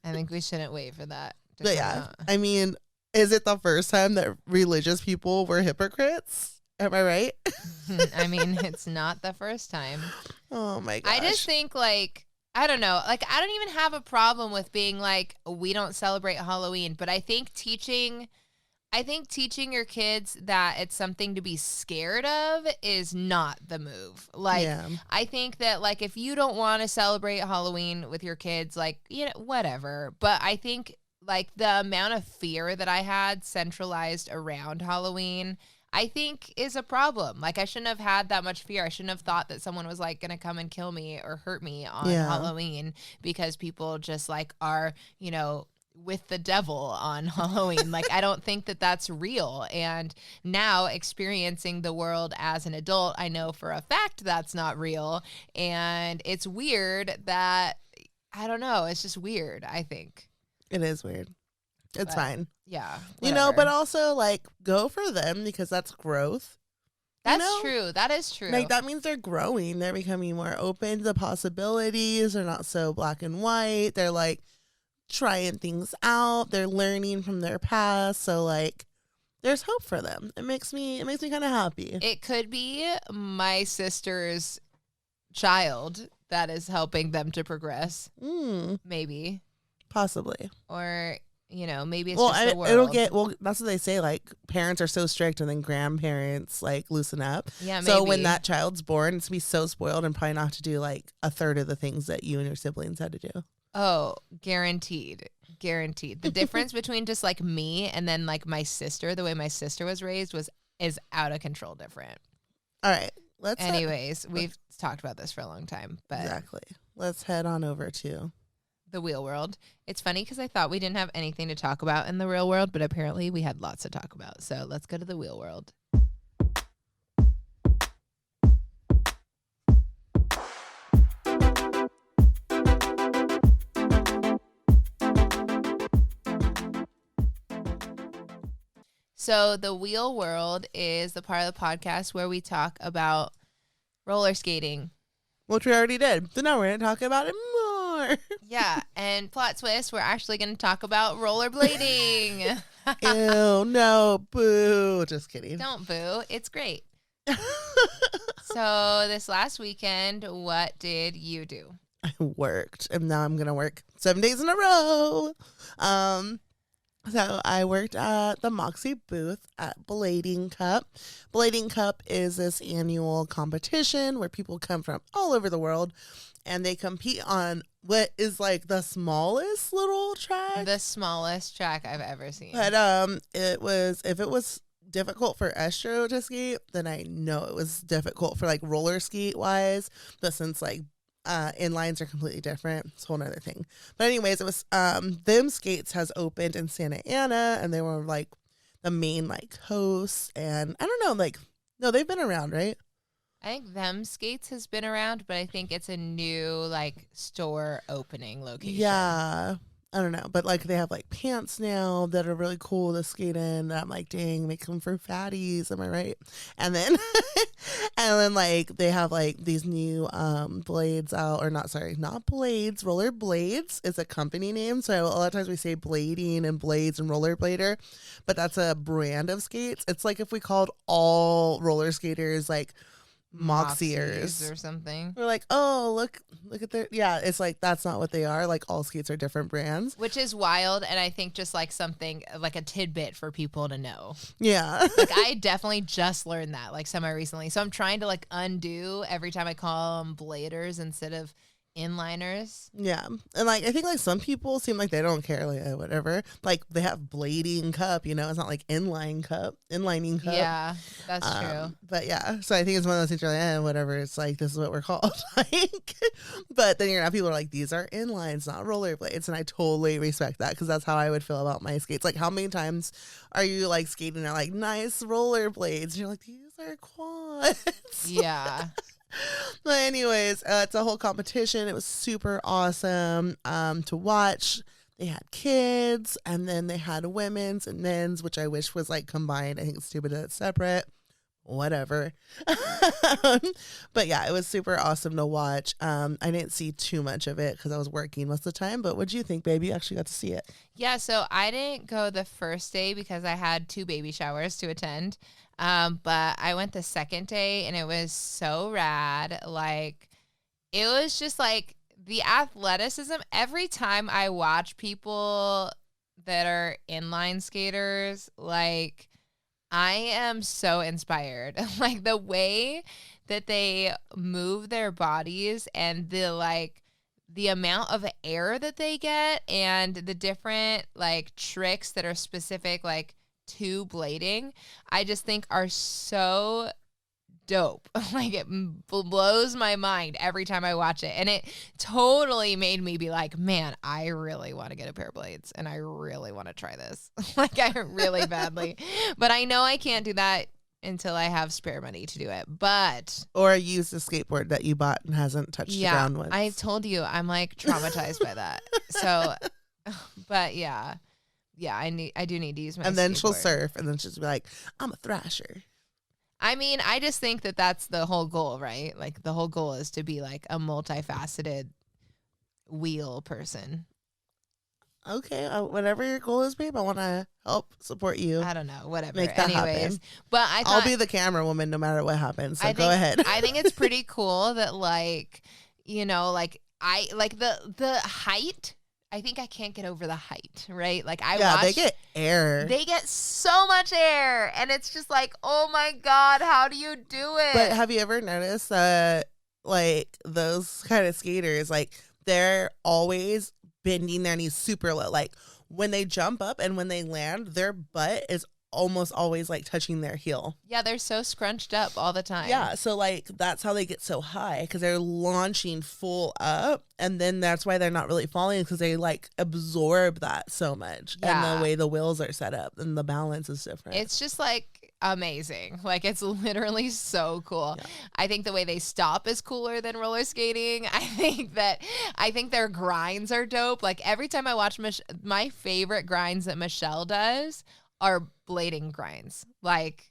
I think we shouldn't wait for that to But come yeah, out. I mean, is it the first time that religious people were hypocrites? Am I right? I mean, it's not the first time. Oh my gosh. I just think like, I don't know, like I don't even have a problem with being like, we don't celebrate Halloween, but I think teaching your kids that it's something to be scared of is not the move. Like, Yeah. I think that like if you don't want to celebrate Halloween with your kids, like, whatever. But I think like the amount of fear that I had centralized around Halloween, I think is a problem. Like I shouldn't have had that much fear. I shouldn't have thought that someone was like going to come and kill me or hurt me on Halloween, because people just like are, with the devil on Halloween. Like, I don't think that that's real. And now experiencing the world as an adult, I know for a fact that's not real. And it's weird that, I don't know, it's just weird, I think. It is weird. It's fine. Yeah. But also like go for them, because that's growth. That's true. That is true. Like that means they're growing. They're becoming more open to possibilities. They're not so black and white. They're like trying things out. They're learning from their past. So like there's hope for them. It makes me kind of happy. It could be my sister's child that is helping them to progress. Maybe. Possibly. Or maybe it's just the world. It'll get, that's what they say, like, parents are so strict and then grandparents, like, loosen up. Yeah, maybe. So when that child's born, it's going to be so spoiled and probably not have to do, like, a third of the things that you and your siblings had to do. Oh, guaranteed. Guaranteed. The difference between just, like, me and then, like, my sister, the way my sister was raised is out of control different. All right. Anyways, we've talked about this for a long time. But exactly. Let's head on over to the real world. It's funny because I thought we didn't have anything to talk about in the real world, but apparently we had lots to talk about. So let's go to the real world. So the wheel world is the part of the podcast where we talk about roller skating. Which we already did. So now we're going to talk about it more. Yeah, and plot twist, we're actually going to talk about rollerblading. Ew, no, boo. Just kidding. Don't boo. It's great. So this last weekend, what did you do? I worked, and now I'm going to work 7 days in a row. So I worked at the Moxie booth at Blading Cup. Blading Cup is this annual competition where people come from all over the world, and they compete on what is like the smallest little track. The smallest track I've ever seen. But if it was difficult for Estro to skate, then I know it was difficult for like roller skate wise. But since like inlines are completely different, it's a whole nother thing. But anyways, it was Them Skates has opened in Santa Ana, and they were like the main like hosts. And I don't know, like, no, they've been around, right? I think Them Skates has been around, but I think it's a new like store opening location. Yeah. I don't know, but like they have like pants now that are really cool to skate in. I'm like, dang, make them for fatties. Am I right? And then, like they have like these new blades out, or not blades. Roller Blades is a company name. So a lot of times we say blading and blades and rollerblader, but that's a brand of skates. It's like if we called all roller skaters like Moxiers or something. We're like, oh, look at their, yeah, it's like that's not what they are. Like all skates are different brands, which is wild. And I think just like something like a tidbit for people to know. Yeah. Like I definitely just learned that like semi recently, so I'm trying to like undo every time I call them bladers instead of inliners. Yeah. And like I think like some people seem like they don't care, like whatever. Like they have blading cup, you know, it's not like inlining cup. Yeah, that's true. But yeah. So I think it's one of those things you're like, whatever, it's like this is what we're called. Like but then you're not people are like, these are inlines, not rollerblades. And I totally respect that because that's how I would feel about my skates. Like how many times are you like skating and like nice rollerblades? And you're like, these are quads. Yeah. But anyways, it's a whole competition. It was super awesome to watch. They had kids, and then they had women's and men's, which I wish was like combined. I think it's stupid that it's separate. Whatever. But yeah, it was super awesome to watch. I didn't see too much of it because I was working most of the time. But what do you think, baby? You actually got to see it. Yeah, so I didn't go the first day because I had 2 baby showers to attend. But I went the second day and it was so rad. Like, it was just like the athleticism. Every time I watch people that are inline skaters, like, I am so inspired. Like, the way that they move their bodies and the amount of air that they get and the different like tricks that are specific like to blading, I just think are so dope. Like it blows my mind every time I watch it. And it totally made me be like, man, I really want to get a pair of blades and I really want to try this. Like I really badly. But I know I can't do that until I have spare money to do it. But or use the skateboard that you bought and hasn't touched the ground once. I told you I'm like traumatized by that. So but yeah, I do need to use my and then skateboard. she'll surf and then she'll be like, I'm a thrasher. I mean, I just think that that's the whole goal, right? Like the whole goal is to be like a multifaceted wheel person. Okay, whatever your goal is, babe, I want to help support you. I don't know, whatever. Make that happen. But I'll be the camera woman no matter what happens. So go ahead. I think it's pretty cool that like, you know, like I like the height. I think I can't get over the height, right? Like they get air. They get so much air, and it's just like, oh my god, how do you do it? But have you ever noticed that, like those kind of skaters, like they're always bending their knees super low. Like when they jump up and when they land, their butt is almost always like touching their heel. Yeah, they're so scrunched up all the time. Yeah, so like that's how they get so high because they're launching full up, and then that's why they're not really falling because they like absorb that so much. Yeah. And the way the wheels are set up and the balance is different. It's just like amazing. Like it's literally so cool. Yeah. I think the way they stop is cooler than roller skating. I think their grinds are dope. Like every time I watch my favorite grinds that Michelle does are blading grinds. Like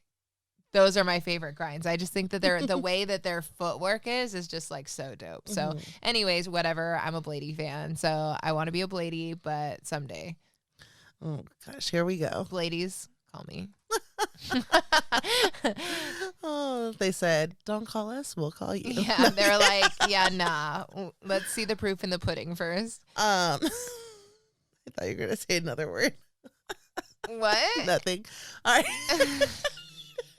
those are my favorite grinds. I just think that the way that their footwork is just like so dope. So anyways, whatever. I'm a bladey fan. So I want to be a bladey, but someday. Oh gosh, here we go. Bladies, call me. Oh, they said, don't call us, we'll call you. Yeah, they're like, yeah, nah. Let's see the proof in the pudding first. I thought you were gonna say another word. What? Nothing. All right.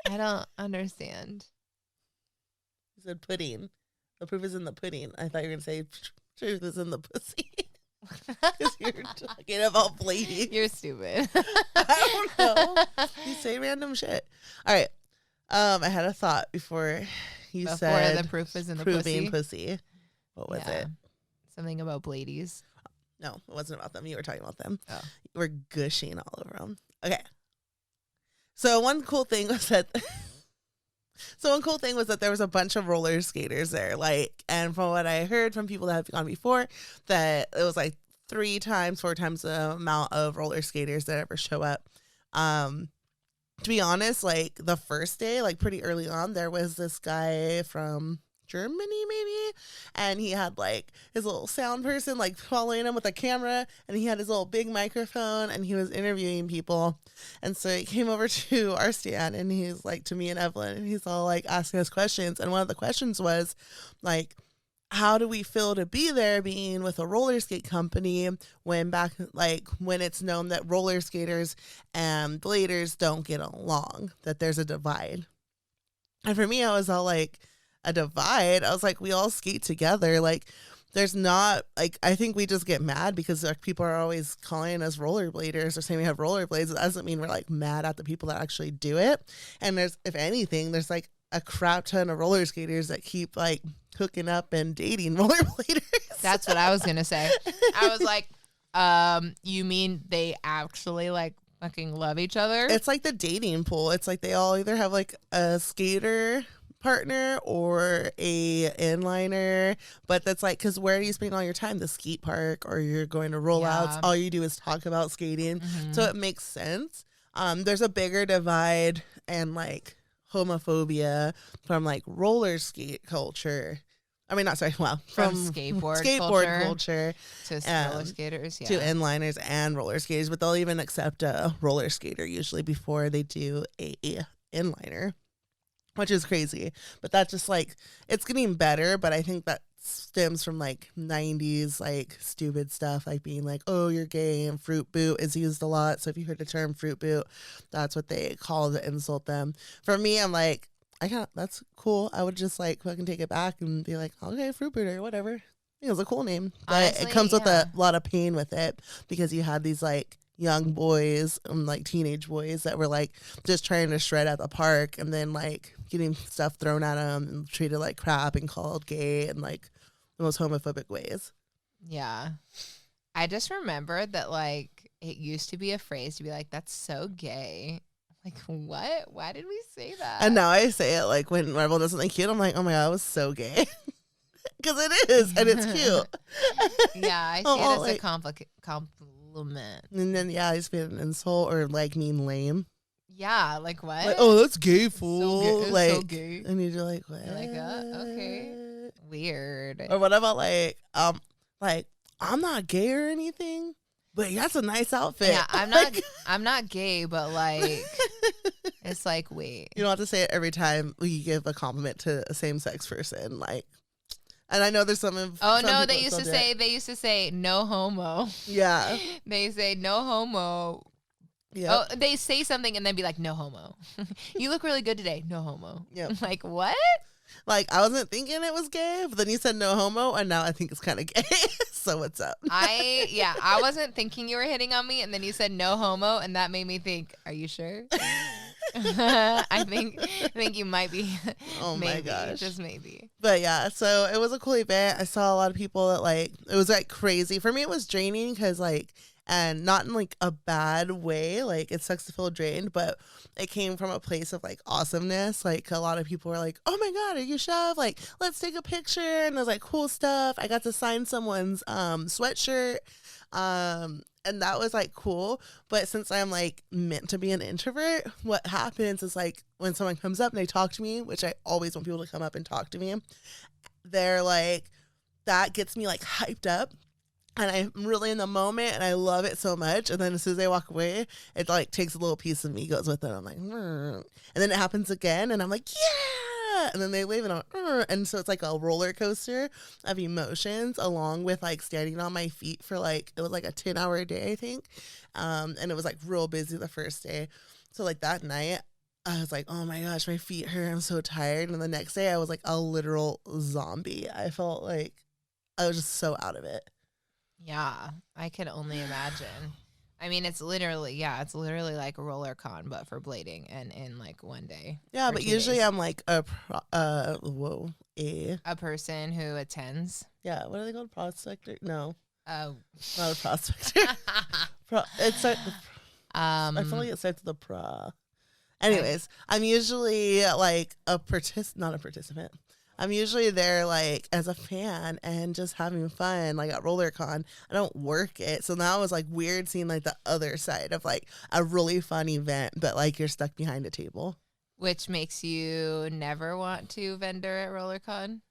I don't understand. You said pudding. The proof is in the pudding. I thought you were going to say truth is in the pussy. Because you're talking about blading. You're stupid. I don't know. You say random shit. All right. I had a thought before said the proof is in the pussy. What was it? Something about bladies. No, it wasn't about them. You were talking about them. Oh. You were gushing all over them. Okay. So one cool thing was that there was a bunch of roller skaters there. Like, and from what I heard from people that have gone before, that it was like 4 times the amount of roller skaters that ever show up. To be honest, like the first day, like pretty early on, there was this guy from Germany maybe, and he had like his little sound person like following him with a camera, and he had his little big microphone, and he was interviewing people. And so he came over to our stand, and he's like to me and Evelyn, and he's all like asking us questions, and one of the questions was like, how do we feel to be there being with a roller skate company when it's known that roller skaters and bladers don't get along, that there's a divide? And for me, I was all like, a divide? I was like, we all skate together. Like, there's not like, I think we just get mad because like people are always calling us rollerbladers or saying we have rollerblades. It doesn't mean we're like mad at the people that actually do it. And there's, if anything, there's like a crap ton of roller skaters that keep like hooking up and dating rollerbladers. That's what I was gonna say. I was like, you mean they actually like fucking love each other? It's like the dating pool. It's like they all either have like a skater partner or a inliner, but that's like, because where do you spend all your time? The skate park, or you're going to rollouts. All you do is talk about skating. So it makes sense. There's a bigger divide and like homophobia from like roller skate culture. I mean, not sorry. Well, from skateboard culture to roller skaters, to inliners and roller skaters, but they'll even accept a roller skater usually before they do a inliner, which is crazy. But that's just like, it's getting better. But I think that stems from like 90s, like stupid stuff, like being like, oh, you're gay, and fruit boot is used a lot. So if you heard the term fruit boot, that's what they call to insult them. For me, I'm like, that's cool. I would just like fucking take it back and be like, okay, fruit boot or whatever. It was a cool name. But honestly, it comes with a lot of pain with it, because you had these like young boys and like teenage boys that were like just trying to shred at the park, and then like getting stuff thrown at them and treated like crap and called gay and like the most homophobic ways. Yeah. I just remembered that like it used to be a phrase to be like, that's so gay. Like, what? Why did we say that? And now I say it like when Marvel does something cute, I'm like, oh my God, it was so gay. Because it is, and it's cute. Yeah, I see it as like, a compliment. And then, yeah, I just feel an insult or like mean lame. Yeah, like what? Like, oh, that's gay, fool. So gay. Like, so gay. And you're like, what? You're like, okay. Weird. Or what about like, I'm not gay or anything, but that's a nice outfit. Yeah, I'm not gay, but like, it's like, wait. You don't have to say it every time you give a compliment to a same-sex person, like. And I know there's some. They used to say no homo. Yeah. They say no homo. Yeah. Oh, they say something and then be like, no homo. You look really good today. No homo. Yeah. Like, what? Like, I wasn't thinking it was gay, but then you said no homo, and now I think it's kind of gay. So what's up? I wasn't thinking you were hitting on me, and then you said no homo, and that made me think, are you sure? I think you might be. Oh maybe, my gosh. just maybe. But yeah, so it was a cool event. I saw a lot of people that like, it was like crazy. For me, it was draining because like, and not in like a bad way, like it sucks to feel drained, but it came from a place of like awesomeness. Like a lot of people were like, oh my God, are you Chef? Like, let's take a picture. And it was like cool stuff. I got to sign someone's sweatshirt. And that was like cool. But since I'm like meant to be an introvert, what happens is like when someone comes up and they talk to me, which I always want people to come up and talk to me, they're like, that gets me like hyped up. And I'm really in the moment and I love it so much. And then as soon as they walk away, it like takes a little piece of me, goes with it. I'm like, and then it happens again. And I'm like, yeah. And then they leave and I'm, and so it's like a roller coaster of emotions, along with like standing on my feet for like, it was like a 10-hour day, I think. And it was like real busy the first day. So like that night, I was like, oh my gosh, my feet hurt. I'm so tired. And the next day I was like a literal zombie. I felt like I was just so out of it. Yeah, I can only imagine. I mean, it's literally like a roller con, but for blading and in like one day. Yeah, but usually days. I'm like a person who attends. Yeah, what are they called? Prospector? No. Oh, not a prospector. I feel like it starts with a pro. Anyways, I'm usually like not a participant. I'm usually there like as a fan and just having fun, like at RollerCon. I don't work it. So now it was like weird seeing like the other side of like a really fun event, but like you're stuck behind a table. Which makes you never want to vendor at RollerCon?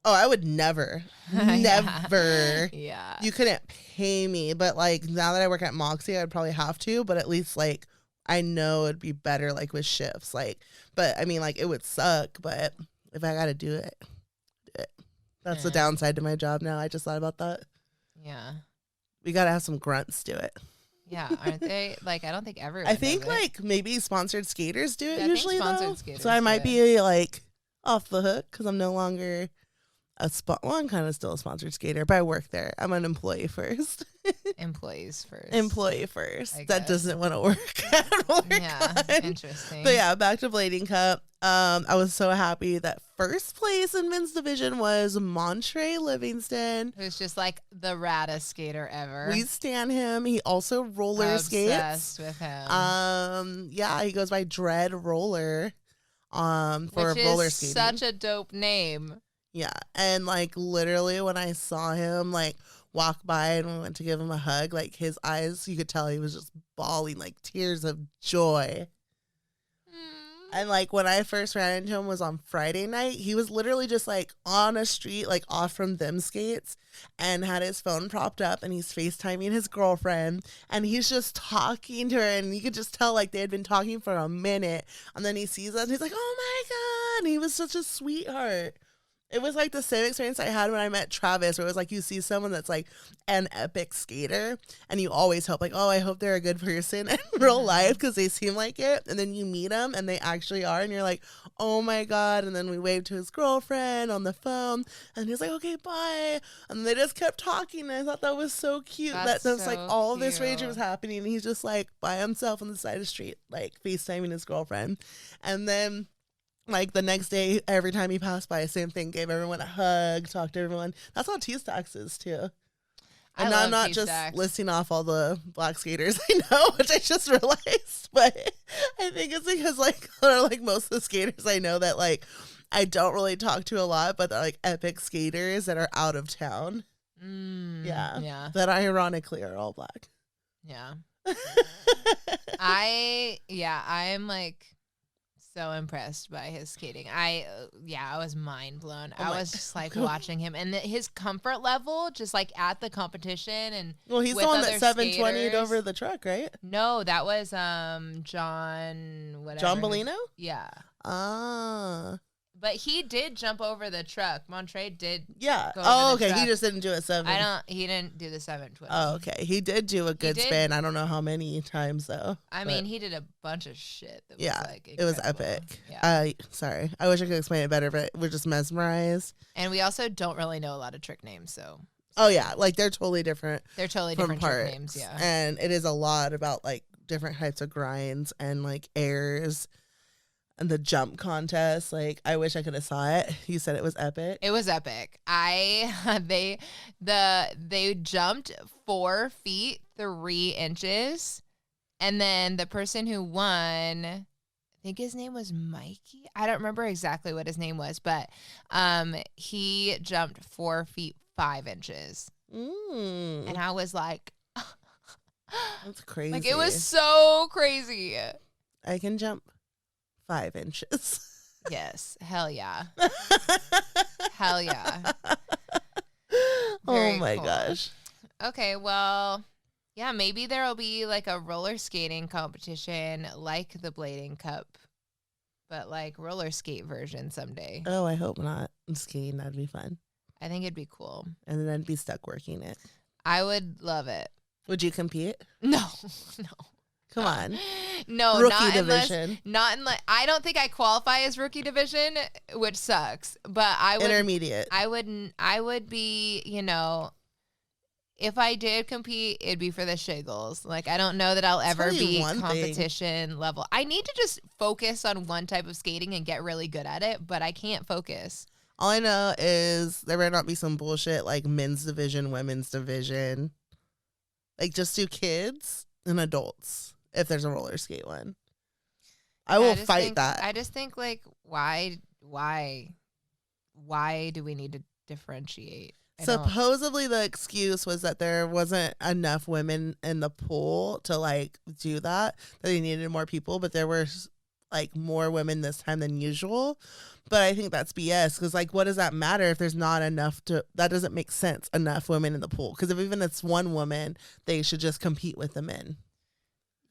Oh, I would never. Never. Yeah. You couldn't pay me. But like now that I work at Moxie, I'd probably have to. But at least like I know it'd be better like with shifts. Like, but I mean like it would suck, but if I got to do it, do it. That's the downside to my job now. I just thought about that. Yeah. We got to have some grunts do it. Yeah. Aren't they? Like, I don't think everyone I think like maybe sponsored skaters do it usually though. Skaters so I might be like off the hook because I'm no longer well, I'm kind of still a sponsored skater, but I work there. I'm an employee first. Employees first. Employee first. I That guess. doesn't want to work at work. Yeah, interesting. But yeah, back to Blading Cup. I was so happy that first place in men's division was Montre Livingston. Who's just like the raddest skater ever. We stan him. He also roller skates. Obsessed with him. Yeah, he goes by Dread Roller. For Which roller is skating. such a dope name. Yeah, and like literally when I saw him like walk by and we went to give him a hug, like his eyes, you could tell he was just bawling like tears of joy. And like when I first ran into him was on Friday night. He was literally just like on a street, like off from them skates, and had his phone propped up and he's FaceTiming his girlfriend and he's just talking to her, and you could just tell like they had been talking for a minute, and then he sees us and he's like, oh my God. And he was such a sweetheart. It was like the same experience I had when I met Travis, where it was like you see someone that's like an epic skater and you always hope like, oh, I hope they're a good person in real life because they seem like it. And then you meet them and they actually are. And you're like, oh my God. And then we waved to his girlfriend on the phone and he's like, okay, bye. And they just kept talking. And I thought that was so cute. That's That was so like all this cute. rage was happening. And he's just like by himself on the side of the street, like FaceTiming his girlfriend. And then like the next day, every time he passed by, same thing, gave everyone a hug, talked to everyone. That's how T-Stacks is too. And I'm not just listing off all the black skaters I know, which I just realized, but I think it's because like they're like most of the skaters I know that like I don't really talk to a lot, but they're like epic skaters that are out of town. Yeah. That ironically are all black. Yeah. I'm like so impressed by his skating. I was mind blown. I was just like watching him and his comfort level just like at the competition. And well, he's the one that 720'd over the truck, right? No, that was John whatever. John Bellino? Yeah. But he did jump over the truck. Montre did. Yeah. Go Oh, okay. truck. He just didn't do a 7. He didn't do the 720. Oh, okay. He did do a good spin. I don't know how many times though. I mean, he did a bunch of shit. That was like it was epic. Yeah. Sorry. I wish I could explain it better, but we're just mesmerized. And we also don't really know a lot of trick names, so. Oh yeah, like they're totally different. They're totally different trick names, yeah. And it is a lot about like different types of grinds and like airs. And the jump contest, like I wish I could have saw it. You said it was epic. It was epic. They jumped 4 feet 3 inches, and then the person who won, I think his name was Mikey. I don't remember exactly what his name was, but he jumped 4 feet 5 inches, and I was like, that's crazy. Like it was so crazy. I can jump 5 inches. Yes. Hell yeah. Hell yeah. Oh my gosh. Okay, well, yeah, maybe there'll be like a roller skating competition like the Blading Cup, but like roller skate version someday. Oh, I hope not. I'm skating, that'd be fun. I think it'd be cool. And then I'd be stuck working it. I would love it. Would you compete? No. Come on. No, rookie division. Not unless I don't think I qualify as rookie division, which sucks. But I would intermediate. I would be, if I did compete, it'd be for the shiggles. Like I don't know that I'll ever be competition level. I need to just focus on one type of skating and get really good at it, but I can't focus. All I know is there better not be some bullshit like men's division, women's division. Like just do kids and adults. If there's a roller skate one, I will fight that. I just think like, why do we need to differentiate? Supposedly the excuse was that there wasn't enough women in the pool to like do that they needed more people, but there were like more women this time than usual. But I think that's BS because like, what does that matter if there's not enough that doesn't make sense, enough women in the pool. Because if even it's one woman, they should just compete with the men.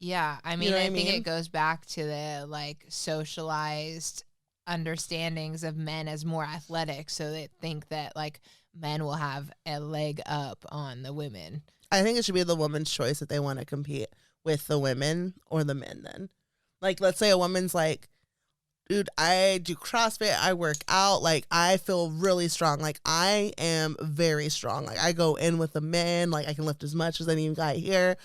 Yeah, I mean, I think it goes back to the like socialized understandings of men as more athletic, so they think that like men will have a leg up on the women. I think it should be the woman's choice if they want to compete with the women or the men then. Like, let's say a woman's like, dude, I do CrossFit, I work out, like I feel really strong. Like I am very strong. Like I go in with the men, like I can lift as much as any guy here.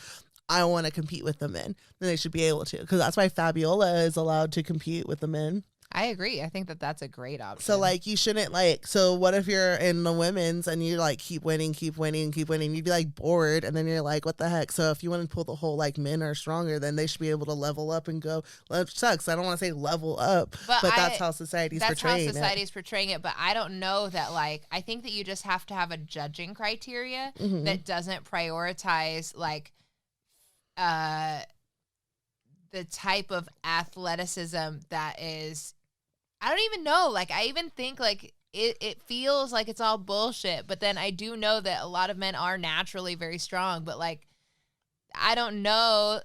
I want to compete with the men. Then they should be able to, because that's why Fabiola is allowed to compete with the men. I agree. I think that that's a great option. So like you shouldn't so what if you're in the women's and you like keep winning, you'd be like bored, and then you're like, what the heck? So if you want to pull the whole like men are stronger, then they should be able to level up and go. Well, it sucks. I don't want to say level up, but that's how society's portraying it. That's how society's portraying it. But I don't know that, like, I think that you just have to have a judging criteria that doesn't prioritize like the type of athleticism that is, I don't even know. Like, I even think like it feels like it's all bullshit. But then I do know that a lot of men are naturally very strong. But like, I don't know.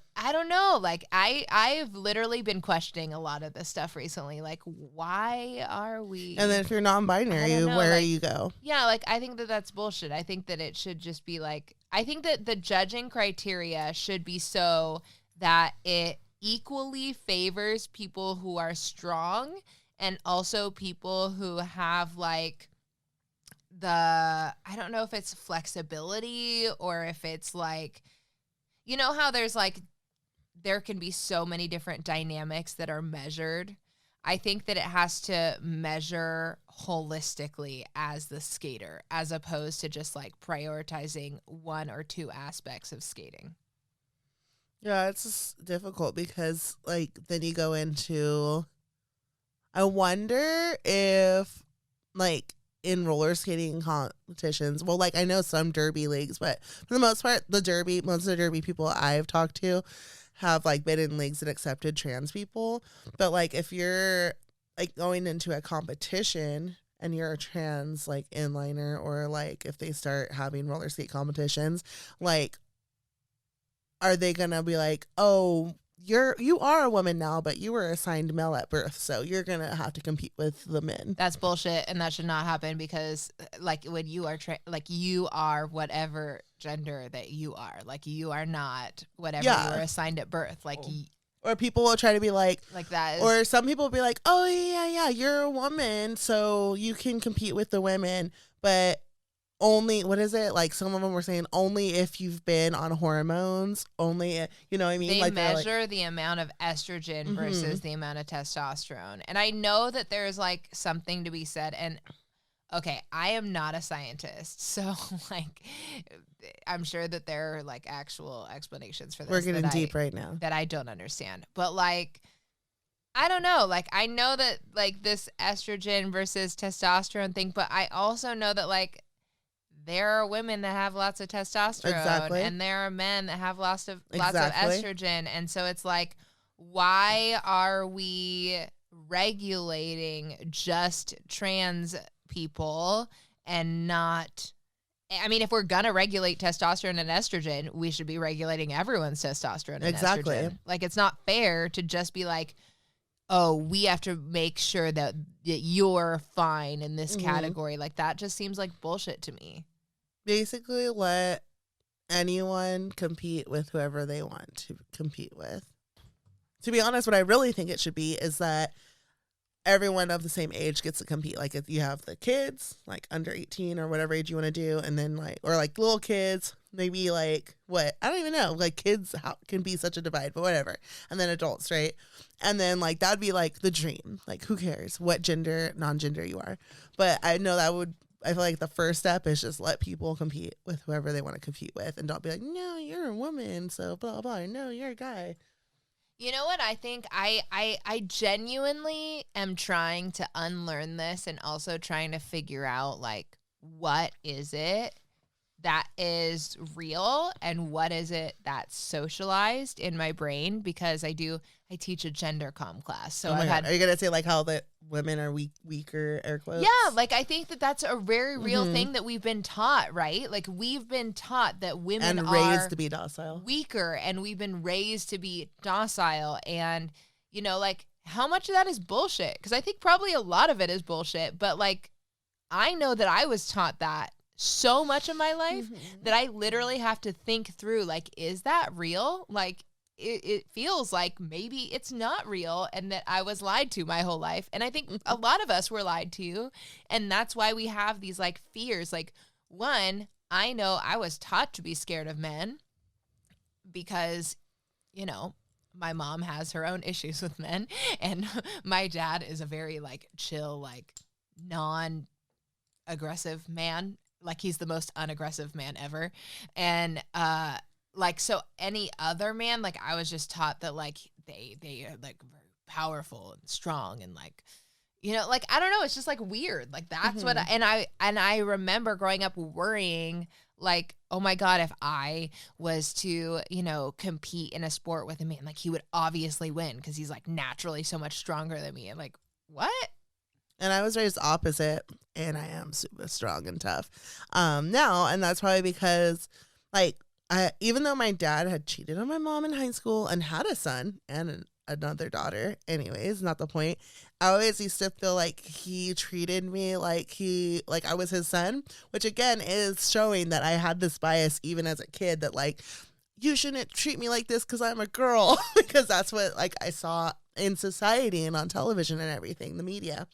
Like I've literally been questioning a lot of this stuff recently. Like, why are we? And then if you're non-binary, where you go? Yeah, like I think that that's bullshit. I think that it should just be like, I think that the judging criteria should be so that it equally favors people who are strong and also people who have like I don't know if it's flexibility or if it's like, you know how there's like, there can be so many different dynamics that are measured. I think that it has to measure holistically as the skater, as opposed to just like prioritizing one or two aspects of skating. Yeah, it's just difficult because like then you go into, I wonder if like in roller skating competitions, well, like I know some derby leagues, but for the most part, most of the derby people I've talked to have like been in leagues that accepted trans people. But like if you're like going into a competition and you're a trans like inliner, or like if they start having roller skate competitions, like are they gonna be like, oh, you are a woman now, but you were assigned male at birth, so you're gonna have to compete with the men? That's bullshit, and that should not happen, because like when you are like you are whatever gender that you are, like you are not whatever you were assigned at birth, like. Or people will try to be like that is, or some people will be like, oh yeah, you're a woman, so you can compete with the women, but only, what is it? Like some of them were saying only if you've been on hormones, only, you know what I mean? They like measure the amount of estrogen versus the amount of testosterone. And I know that there's like something to be said. And okay, I am not a scientist, so like I'm sure that there are like actual explanations for this. We're getting deep right now. That I don't understand. But like, I don't know. Like I know that like this estrogen versus testosterone thing, but I also know that like there are women that have lots of testosterone, and there are men that have lots of estrogen. And so it's like, why are we regulating just trans people and not, I mean, if we're going to regulate testosterone and estrogen, we should be regulating everyone's testosterone and estrogen. Like, it's not fair to just be like, oh, we have to make sure that you're fine in this category. Like, that just seems like bullshit to me. Basically, let anyone compete with whoever they want to compete with. To be honest, what I really think it should be is that everyone of the same age gets to compete. Like if you have the kids, like under 18 or whatever age you want to do, and then like, or like little kids, maybe like what? I don't even know. Like kids can be such a divide, but whatever. And then adults, right? And then like that'd be like the dream. Like who cares what gender, non-gender you are? But I know I feel like the first step is just let people compete with whoever they want to compete with, and don't be like, no, you're a woman, so blah, blah. No, you're a guy. You know what? I think I genuinely am trying to unlearn this, and also trying to figure out like, what is it that is real and what is it that's socialized in my brain, because I teach a gender comm class. So are you going to say like how the women are weaker, air quotes? Yeah, like I think that that's a very real thing that we've been taught, right? Like we've been taught that women and raised to be docile, weaker, and we've been raised to be docile. And, you know, like how much of that is bullshit? Because I think probably a lot of it is bullshit, but like I know that I was taught that so much of my life that I literally have to think through, like, is that real? Like, it feels like maybe it's not real and that I was lied to my whole life. And I think a lot of us were lied to. And that's why we have these like fears. Like, one, I know I was taught to be scared of men because, you know, my mom has her own issues with men, and my dad is a very like chill, like non-aggressive man. Like, he's the most unaggressive man ever. And like, so any other man, like, I was just taught that like they are like very powerful and strong and like, you know, like, I don't know, it's just like weird. Like, that's what I remember growing up worrying, like, oh my God, if I was to, you know, compete in a sport with a man, like, he would obviously win because he's like naturally so much stronger than me. And like, what? And I was raised opposite, and I am super strong and tough now. And that's probably because, like, even though my dad had cheated on my mom in high school and had a son and another daughter, anyways, not the point. I always used to feel like he treated me like I was his son, which again is showing that I had this bias even as a kid that like, you shouldn't treat me like this because I'm a girl, because that's what like I saw in society and on television and everything, the media.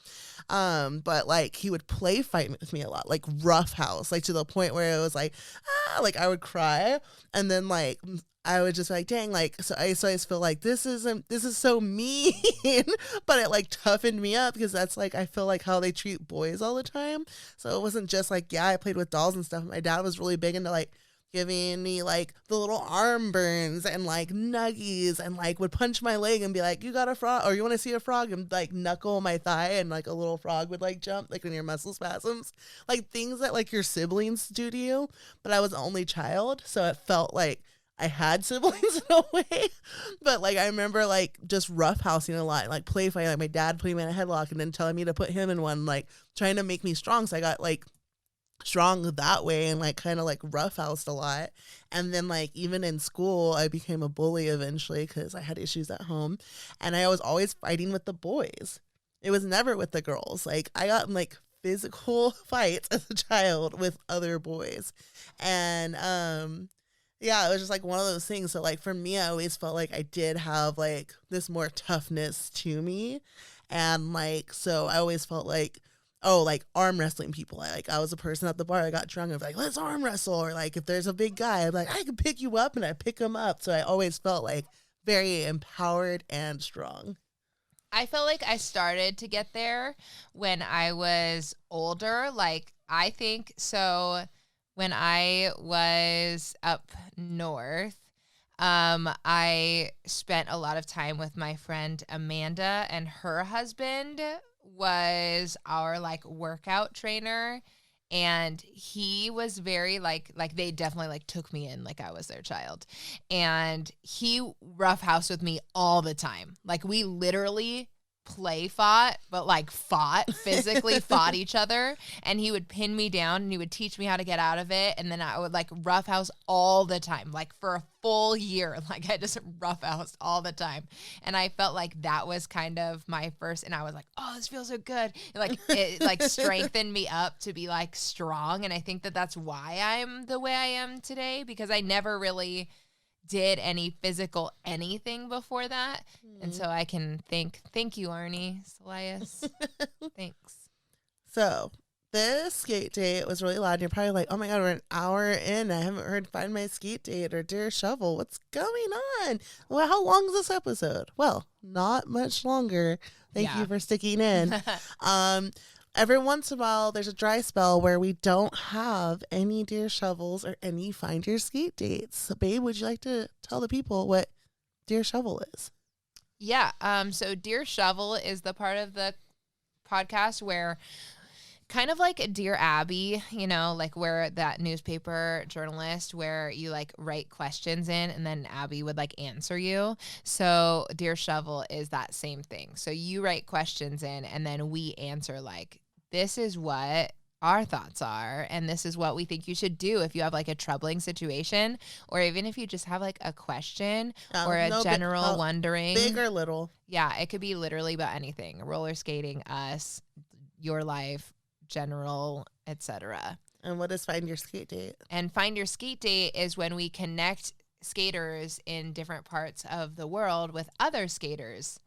But like he would play fight with me a lot, like roughhouse, like to the point where it was like, like I would cry, and then like I would just like, dang, like, so I always feel like this is so mean, but it like toughened me up because that's like, I feel like how they treat boys all the time. So it wasn't just like, yeah, I played with dolls and stuff. My dad was really big into like giving me like the little arm burns and like nuggies, and like would punch my leg and be like, you got a frog, or you want to see a frog, and like knuckle my thigh, and like a little frog would like jump like when your muscle spasms, like things that like your siblings do to you. But I was the only child, so it felt like I had siblings in a way. But like I remember like just roughhousing a lot, like play fighting, like my dad putting me in a headlock and then telling me to put him in one, like trying to make me strong. So I got like strong that way and like kind of like roughhoused a lot. And then like even in school I became a bully eventually because I had issues at home, and I was always fighting with the boys. It was never with the girls. Like I got in like physical fights as a child with other boys. And yeah, it was just like one of those things. So like for me, I always felt like I did have like this more toughness to me. And like, so I always felt like, oh, like arm wrestling people. I was a person at the bar. I got drunk and was like, let's arm wrestle. Or like if there's a big guy, I'm like, I can pick you up, and I pick him up. So I always felt like very empowered and strong. I felt like I started to get there when I was older. Like, I think so. When I was up north, I spent a lot of time with my friend Amanda, and her husband was our like workout trainer, and he was very like they definitely like took me in like I was their child, and he roughhoused with me all the time. Like we literally physically fought each other, and he would pin me down and he would teach me how to get out of it, and then I would like roughhouse all the time, like for a full year. Like I just roughhoused all the time, and I felt like that was kind of my first, and I was like, oh, this feels so good. Like it like strengthened me up to be like strong, and I think that that's why I'm the way I am today, because I never really did any physical anything before that. And so I can thank you, Arnie Elias. Thanks. So this skate date was really loud. You're probably like, oh my God, we're an hour in. I haven't heard Find My Skate Date or Dear Shovel. What's going on? Well, how long is this episode? Well, not much longer. Thank you for sticking in. Every once in a while, there's a dry spell where we don't have any Dear Shovels or any Find Your Skate Dates. So, babe, would you like to tell the people what Dear Shovel is? Yeah. So Dear Shovel is the part of the podcast where, kind of like Dear Abby, you know, like where that newspaper journalist where you like write questions in and then Abby would like answer you. So Dear Shovel is that same thing. So you write questions in and then we answer like, this is what our thoughts are, and this is what we think you should do if you have like a troubling situation, or even if you just have like a question or a general wondering. Big or little. Yeah, it could be literally about anything. Roller skating, us, your life, general, etc. And what is Find Your Skate Date? And Find Your Skate Date is when we connect skaters in different parts of the world with other skaters.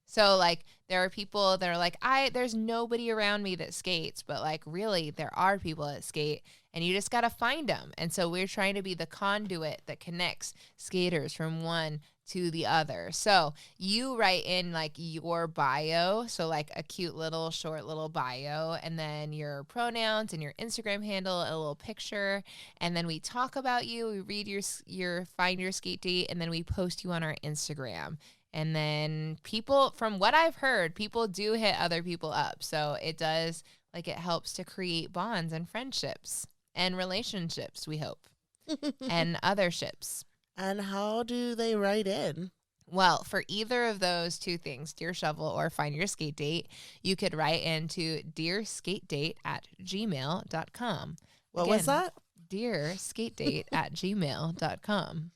So, like, there are people that are like, there's nobody around me that skates, but, like, really, there are people that skate, and you just got to find them. And so we're trying to be the conduit that connects skaters from one to the other. So you write in, like, your bio, so, like, a cute little, short little bio, and then your pronouns and your Instagram handle, a little picture, and then we talk about you, we read your find your skate date, and then we post you on our Instagram. And then people, from what I've heard, people do hit other people up. So it does, like, it helps to create bonds and friendships and relationships, we hope, and other ships. And how do they write in? Well, for either of those two things, Dear Shovel or Find Your Skate Date, you could write into dearskatedate@gmail.com. What was that? dearskatedate@gmail.com.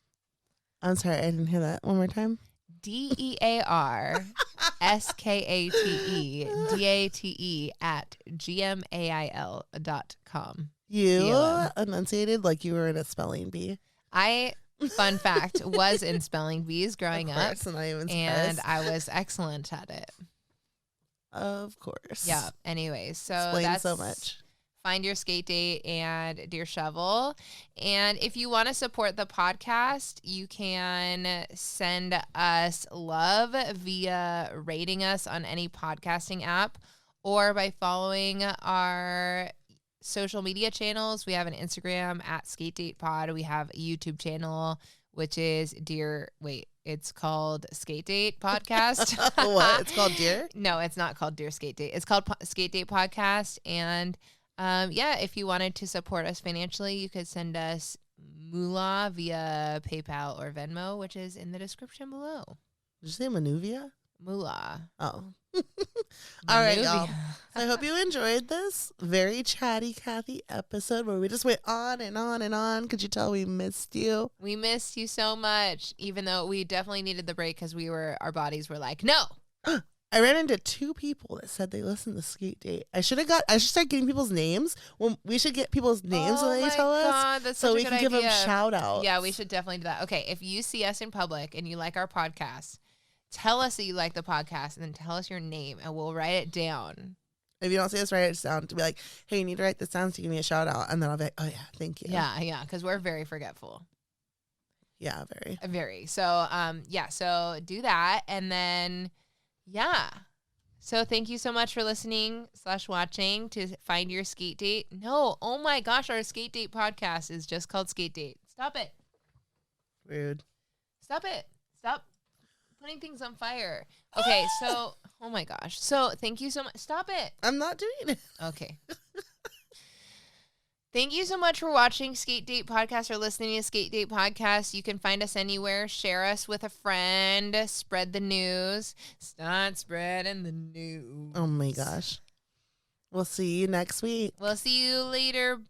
I'm sorry, I didn't hear that. One more time. dearskatedate@gmail.com. You enunciated like you were in a spelling bee. Fun fact, was in spelling bees growing up, and I was excellent at it. Of course. Yeah. Anyways, so explains that's so much. Find Your Skate Date and Dear Shovel. And if you want to support the podcast, you can send us love via rating us on any podcasting app or by following our social media channels. We have an Instagram @SkateDatePod. We have a YouTube channel, which is it's called Skate Date Podcast. What? It's called Dear? No, it's not called Dear Skate Date. It's called Skate Date Podcast. And if you wanted to support us financially, you could send us moolah via PayPal or Venmo, which is in the description below. Did you say Manuvia? Moolah. Oh. All right, y'all. I hope you enjoyed this very chatty Kathy episode where we just went on and on and on. Could you tell we missed you? We missed you so much, even though we definitely needed the break because our bodies were like, no. I ran into 2 people that said they listened to Skate Date. I should start getting people's names. Well, we should get people's names when they tell us, that's so such we a can good give idea. them shout outs. Yeah, we should definitely do that. Okay, if you see us in public and you like our podcast, tell us that you like the podcast, and then tell us your name, and we'll write it down. If you don't see us write it down, to be like, hey, you need to write this down to give me a shout out, and then I'll be like, oh yeah, thank you. Yeah, because we're very forgetful. Yeah, very. Very. So, so do that, and then, So thank you so much for listening / watching to Find Your Skate Date. No, oh my gosh, our Skate Date podcast is just called Skate Date. Stop it. Rude. Stop it. Stop putting things on fire. Okay, so, oh my gosh. So thank you so much. Stop it. I'm not doing it. Okay. Thank you so much for watching Skate Date Podcast or listening to Skate Date Podcast. You can find us anywhere. Share us with a friend. Spread the news. Start spreading the news. Oh my gosh. We'll see you next week. We'll see you later.